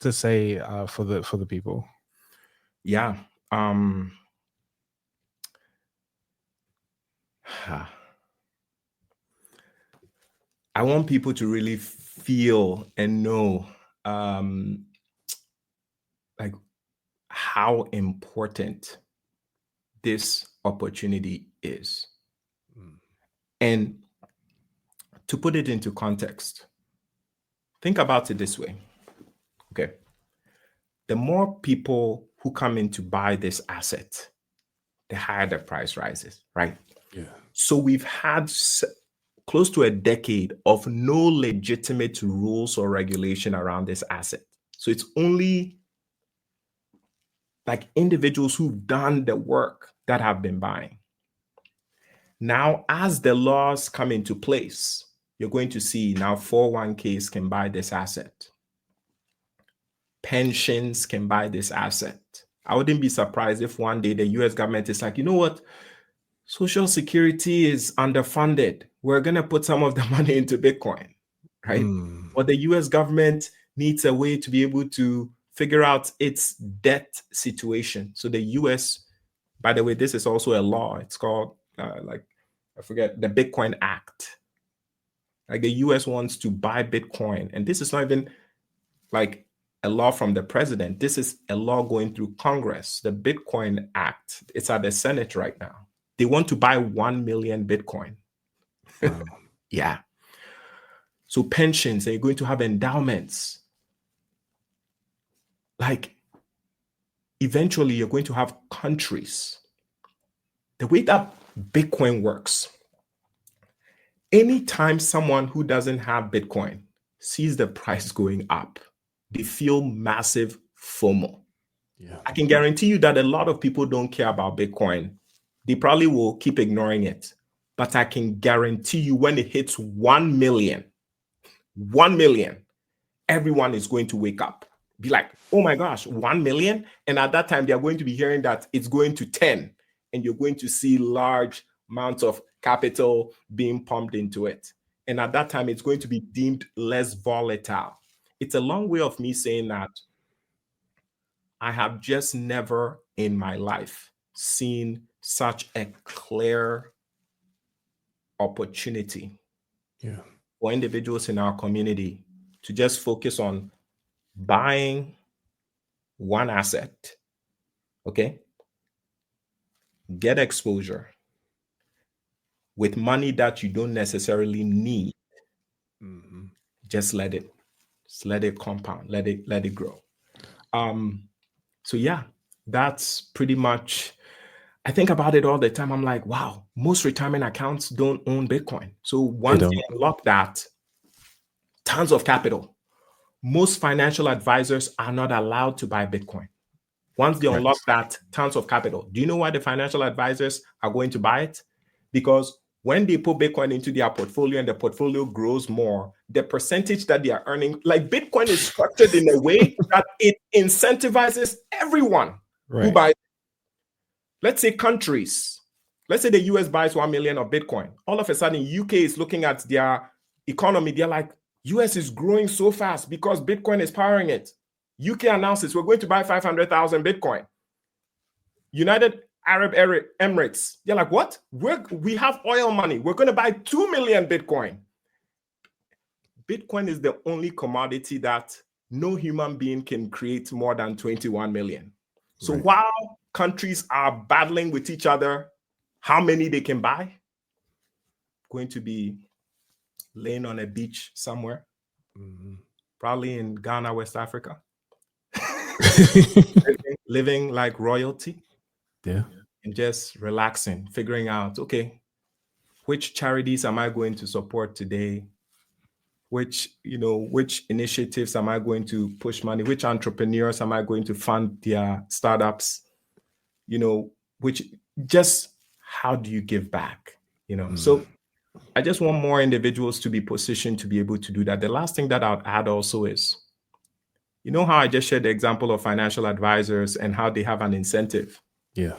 Speaker 3: to say for the people.
Speaker 4: Yeah. I want people to really feel and know like how important this opportunity is. And to put it into context, think about it this way. Okay. The more people who come in to buy this asset, the higher the price rises, right?
Speaker 3: Yeah.
Speaker 4: So we've had close to a decade of no legitimate rules or regulation around this asset. So it's only like individuals who've done the work that have been buying. Now, as the laws come into place, you're going to see now 401ks can buy this asset. Pensions can buy this asset. I wouldn't be surprised if one day the US government is like, you know what? Social Security is underfunded. We're going to put some of the money into Bitcoin, right? Or the US government needs a way to be able to figure out its debt situation. So the US, by the way, this is also a law. It's called, I forget, the Bitcoin Act. Like the US wants to buy Bitcoin. And this is not even like a law from the president. This is a law going through Congress, the Bitcoin Act. It's at the Senate right now. They want to buy 1 million Bitcoin.
Speaker 3: Wow.
Speaker 4: Yeah. So pensions, they're going to have endowments. Like eventually you're going to have countries. The way that Bitcoin works, anytime someone who doesn't have Bitcoin sees the price going up, they feel massive FOMO.
Speaker 3: Yeah.
Speaker 4: I can guarantee you that a lot of people don't care about Bitcoin. They probably will keep ignoring it. But I can guarantee you when it hits 1 million, 1 million, everyone is going to wake up. Be like, oh my gosh, 1 million? And at that time, they're going to be hearing that it's going to 10. And you're going to see large amounts of capital being pumped into it. And at that time, it's going to be deemed less volatile. It's a long way of me saying that I have just never in my life seen such a clear opportunity
Speaker 3: Yeah.
Speaker 4: for individuals in our community to just focus on buying one asset, okay? Get exposure with money that you don't necessarily need. Just let it compound, let it grow. So yeah, that's pretty much I think about it all the time. I'm like, wow, most retirement accounts don't own Bitcoin. So
Speaker 3: They
Speaker 4: once
Speaker 3: don't.
Speaker 4: they unlock that, tons of capital. Most financial advisors are not allowed to buy Bitcoin. Once they unlock that, tons of capital. Do you know why the financial advisors are going to buy it? Because when they put Bitcoin into their portfolio and the portfolio grows more, the percentage that they are earning, like Bitcoin is structured in a way that it incentivizes everyone who
Speaker 3: Right.
Speaker 4: buys. Let's say countries, let's say the US buys 1 million of Bitcoin. All of a sudden, UK is looking at their economy. They're like, US is growing so fast because Bitcoin is powering it. UK announces we're going to buy 500,000 Bitcoin. United Arab Emirates, they're like, what? We have oil money. We're going to buy 2 million Bitcoin. Bitcoin is the only commodity that no human being can create more than 21 million. So while countries are battling with each other, how many they can buy, going to be laying on a beach somewhere, probably in Ghana, West Africa, living like royalty.
Speaker 3: Yeah.
Speaker 4: And just relaxing, figuring out, okay, which charities am I going to support today? Which initiatives am I going to push money? Which entrepreneurs am I going to fund their startups? Which just how do you give back? So I just want more individuals to be positioned to be able to do that. The last thing that I'll add also is, how I just shared the example of financial advisors and how they have an incentive.
Speaker 3: Yeah.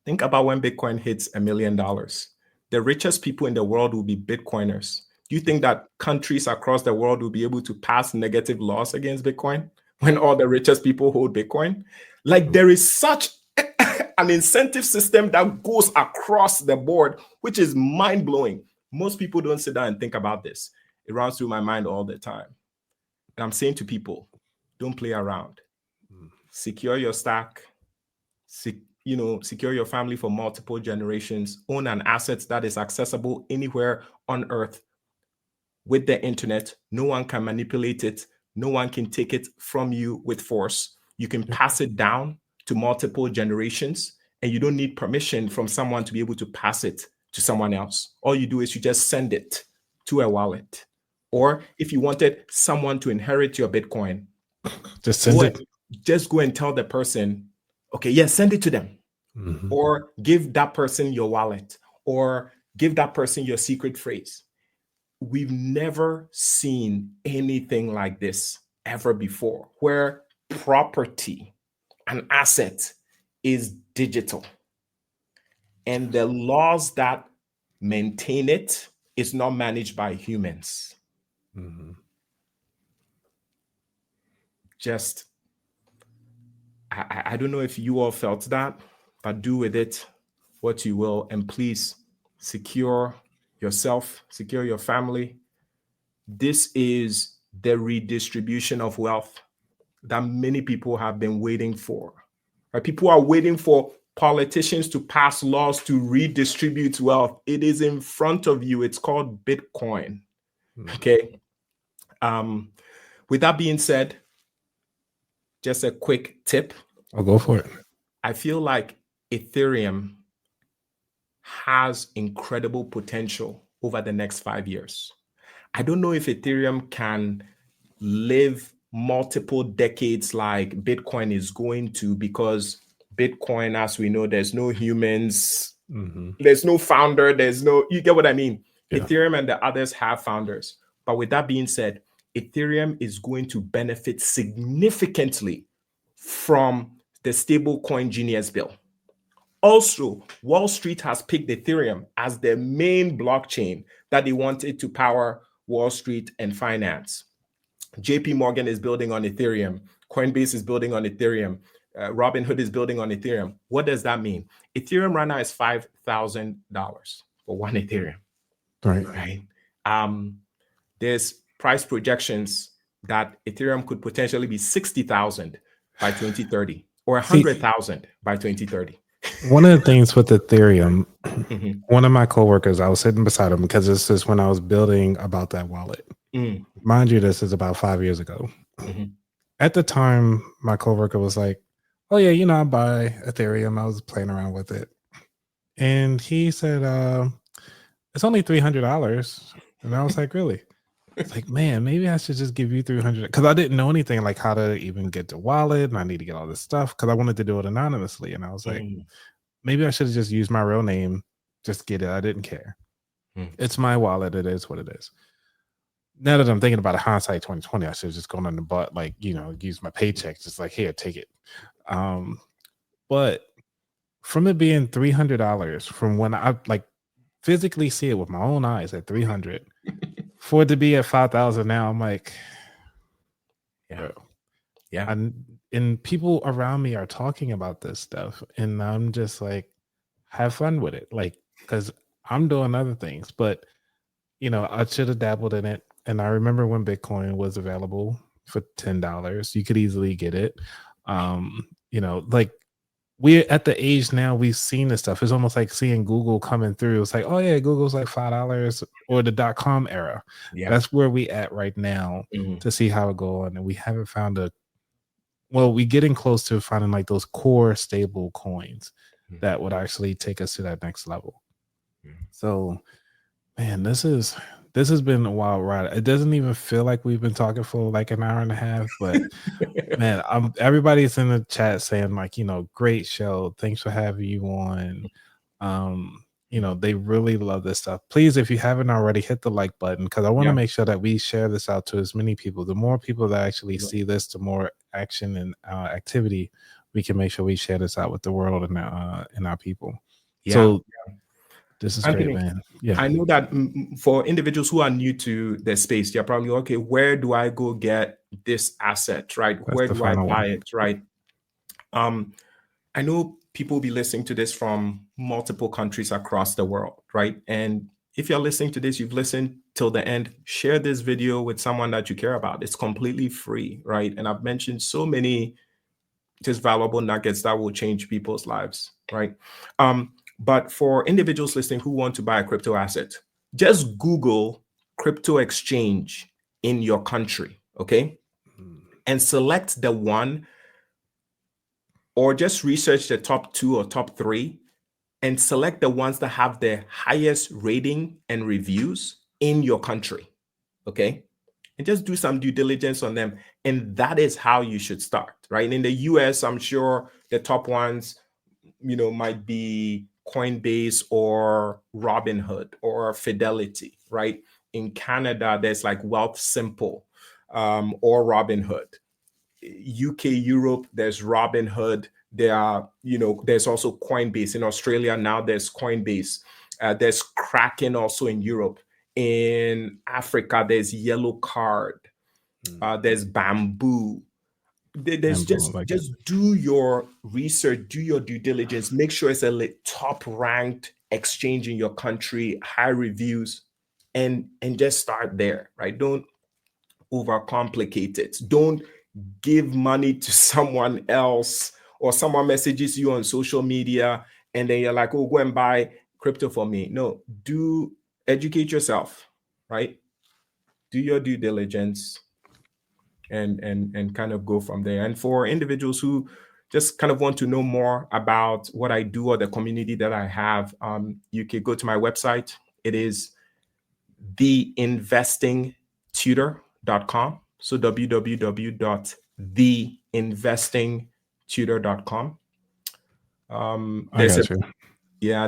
Speaker 4: Think about when Bitcoin hits $1 million. The richest people in the world will be Bitcoiners. Do you think that countries across the world will be able to pass negative laws against Bitcoin when all the richest people hold Bitcoin? Like there is such an incentive system that goes across the board, which is mind-blowing. Most people don't sit down and think about this. It runs through my mind all the time. And I'm saying to people, don't play around. Secure your stack. Secure your family for multiple generations. Own an asset that is accessible anywhere on earth. With the internet, no one can manipulate it. No one can take it from you with force. You can pass it down to multiple generations, and you don't need permission from someone to be able to pass it to someone else. All you do is you just send it to a wallet. Or if you wanted someone to inherit your Bitcoin,
Speaker 3: Just send it.
Speaker 4: Just go and tell the person, okay, yes, send it to them. Or give that person your wallet, or give that person your secret phrase. We've never seen anything like this ever before, where property, an asset, is digital. And the laws that maintain it is not managed by humans. Just, I don't know if you all felt that, but do with it what you will. And please secure yourself, secure your family. This is the redistribution of wealth that many people have been waiting for. Right? People are waiting for politicians to pass laws to redistribute wealth. It is in front of you. It's called Bitcoin. Okay. With that being said, just a quick tip.
Speaker 3: I'll go for it.
Speaker 4: I feel like Ethereum has incredible potential over the next 5 years. I don't know if Ethereum can live multiple decades like Bitcoin is going to, because Bitcoin, as we know, there's no humans, there's no founder, you get what I mean? Yeah. Ethereum and the others have founders. But with that being said, Ethereum is going to benefit significantly from the stablecoin Genius bill. Also, Wall Street has picked Ethereum as their main blockchain that they wanted to power Wall Street and finance. JP Morgan is building on Ethereum. Coinbase is building on Ethereum. Robinhood is building on Ethereum. What does that mean? Ethereum right now is $5,000 for one Ethereum. Right. There's price projections that Ethereum could potentially be 60,000 by 2030 or 100,000 by 2030.
Speaker 3: One of the things with Ethereum, one of my coworkers, I was sitting beside him because this is when I was building about that wallet. Mind you, this is about 5 years ago. At the time, my coworker was like, "Oh yeah, I buy Ethereum." I was playing around with it. And he said, it's only $300. And I was like, really? It's like, man, maybe I should just give you 300 because I didn't know anything like how to even get the wallet and I need to get all this stuff because I wanted to do it anonymously. And I was like, maybe I should have just used my real name, just get it. I didn't care. It's my wallet. It is what it is. Now that I'm thinking about it, hindsight 2020, I should have just gone on the butt, like, use my paycheck, just like, here, take it. But from it being $300 from when I like physically see it with my own eyes at 300 for it to be at 5,000 now, I'm like, yeah. And people around me are talking about this stuff, and I'm just like, have fun with it, like, because I'm doing other things, but I should have dabbled in it. And I remember when Bitcoin was available for $10, you could easily get it. Like we're at the age now, we've seen this stuff. It's almost like seeing Google coming through. It's like, oh yeah, Google's like $5 or the .com era.
Speaker 4: Yeah.
Speaker 3: That's where we at right now to see how it go on. And we haven't found we're getting close to finding like those core stable coins that would actually take us to that next level. So, man, this has been a wild ride. It doesn't even feel like we've been talking for like an hour and a half, but man, everybody's in the chat saying like, great show. Thanks for having you on. They really love this stuff. Please, if you haven't already, hit the like button because I want to make sure that we share this out to as many people. The more people that actually see this, the more action and activity we can make sure we share this out with the world and our people. So this is Anthony, great, man. Yeah,
Speaker 4: I know that for individuals who are new to the space, they're probably, okay, where do I go get this asset, right? Where do I buy it, right? I know people will be listening to this from multiple countries across the world, right? And if you're listening to this, you've listened till the end, share this video with someone that you care about. It's completely free, right? And I've mentioned so many just valuable nuggets that will change people's lives, right? But for individuals listening who want to buy a crypto asset, just Google crypto exchange in your country, okay? And select the one, or just research the top 2 or top 3 and select the ones that have the highest rating and reviews in your country, okay? And just do some due diligence on them. And that is how you should start, right? In the US, I'm sure the top ones, might be Coinbase or Robinhood or Fidelity, right? In Canada, there's like Wealth Simple or Robinhood. UK, Europe, there's Robinhood. There are, there's also Coinbase. In Australia now, there's Coinbase. There's Kraken also in Europe. In Africa, there's Yellow Card. There's Bamboo. There's just do your research, do your due diligence, make sure it's a top ranked exchange in your country, high reviews, and just start there, right? Don't overcomplicate it. Don't give money to someone else, or someone messages you on social media and then you're like, oh, go and buy crypto for me. No, educate yourself, right? Do your due diligence and kind of go from there. And for individuals who just kind of want to know more about what I do or the community that I have, you can go to my website. It is theinvestingtutor.com. So www.theinvestingtutor.com.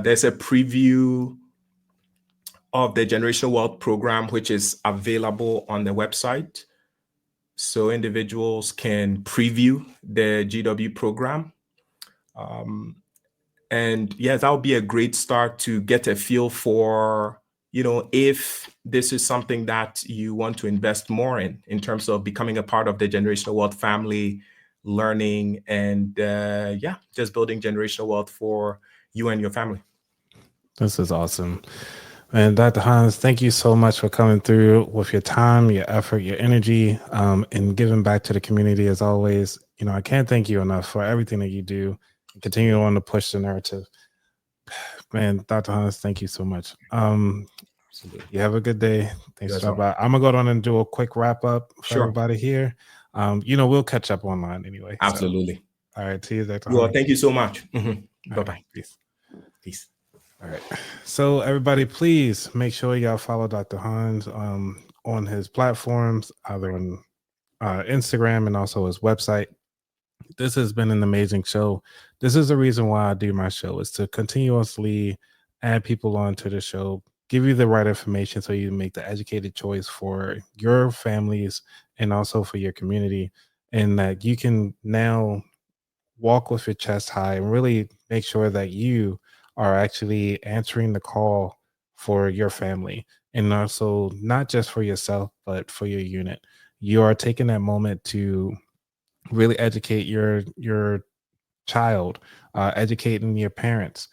Speaker 4: There's a preview of the Generational Wealth Program, which is available on the website. So individuals can preview the GW program. And yeah, that would be a great start to get a feel for, if this is something that you want to invest more in terms of becoming a part of the Generational Wealth family, learning, and just building generational wealth for you and your family.
Speaker 3: This is awesome. And Dr. Hans, thank you so much for coming through with your time, your effort, your energy, and giving back to the community as always. I can't thank you enough for everything that you do and continue on to push the narrative. Man, Dr. Hans, thank you so much. You have a good day. Thanks for stopping by. I'm going to go on and do a quick wrap up for everybody here. We'll catch up online anyway.
Speaker 4: Absolutely.
Speaker 3: So. All right. See you, Dr.
Speaker 4: Well,
Speaker 3: Hans.
Speaker 4: thank you so much. Mm-hmm. Bye-bye.
Speaker 3: Peace.
Speaker 4: Peace.
Speaker 3: All right. So everybody, please make sure y'all follow Dr. Hans on his platforms, either on Instagram and also his website. This has been an amazing show. This is the reason why I do my show, is to continuously add people onto the show, give you the right information so you make the educated choice for your families and also for your community, and that you can now walk with your chest high and really make sure that you are actually answering the call for your family, and also not just for yourself but for your unit. You are taking that moment to really educate your child, educating your parents.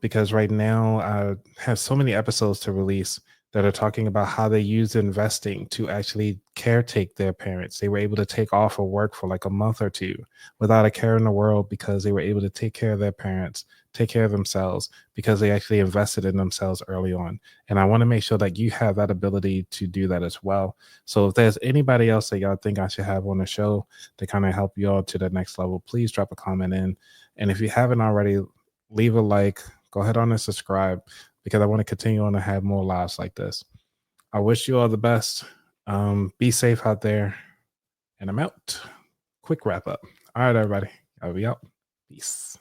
Speaker 3: Because right now I have so many episodes to release that are talking about how they use investing to actually caretake their parents. They were able to take off of work for like a month or two without a care in the world because they were able to take care of their parents, take care of themselves, because they actually invested in themselves early on. And I want to make sure that you have that ability to do that as well. So if there's anybody else that y'all think I should have on the show to kind of help you all to the next level, please drop a comment in. And if you haven't already, leave a like, go ahead on and subscribe, because I want to continue on to have more lives like this. I wish you all the best. Be safe out there. And I'm out. Quick wrap up. All right, everybody. I'll be out. Peace.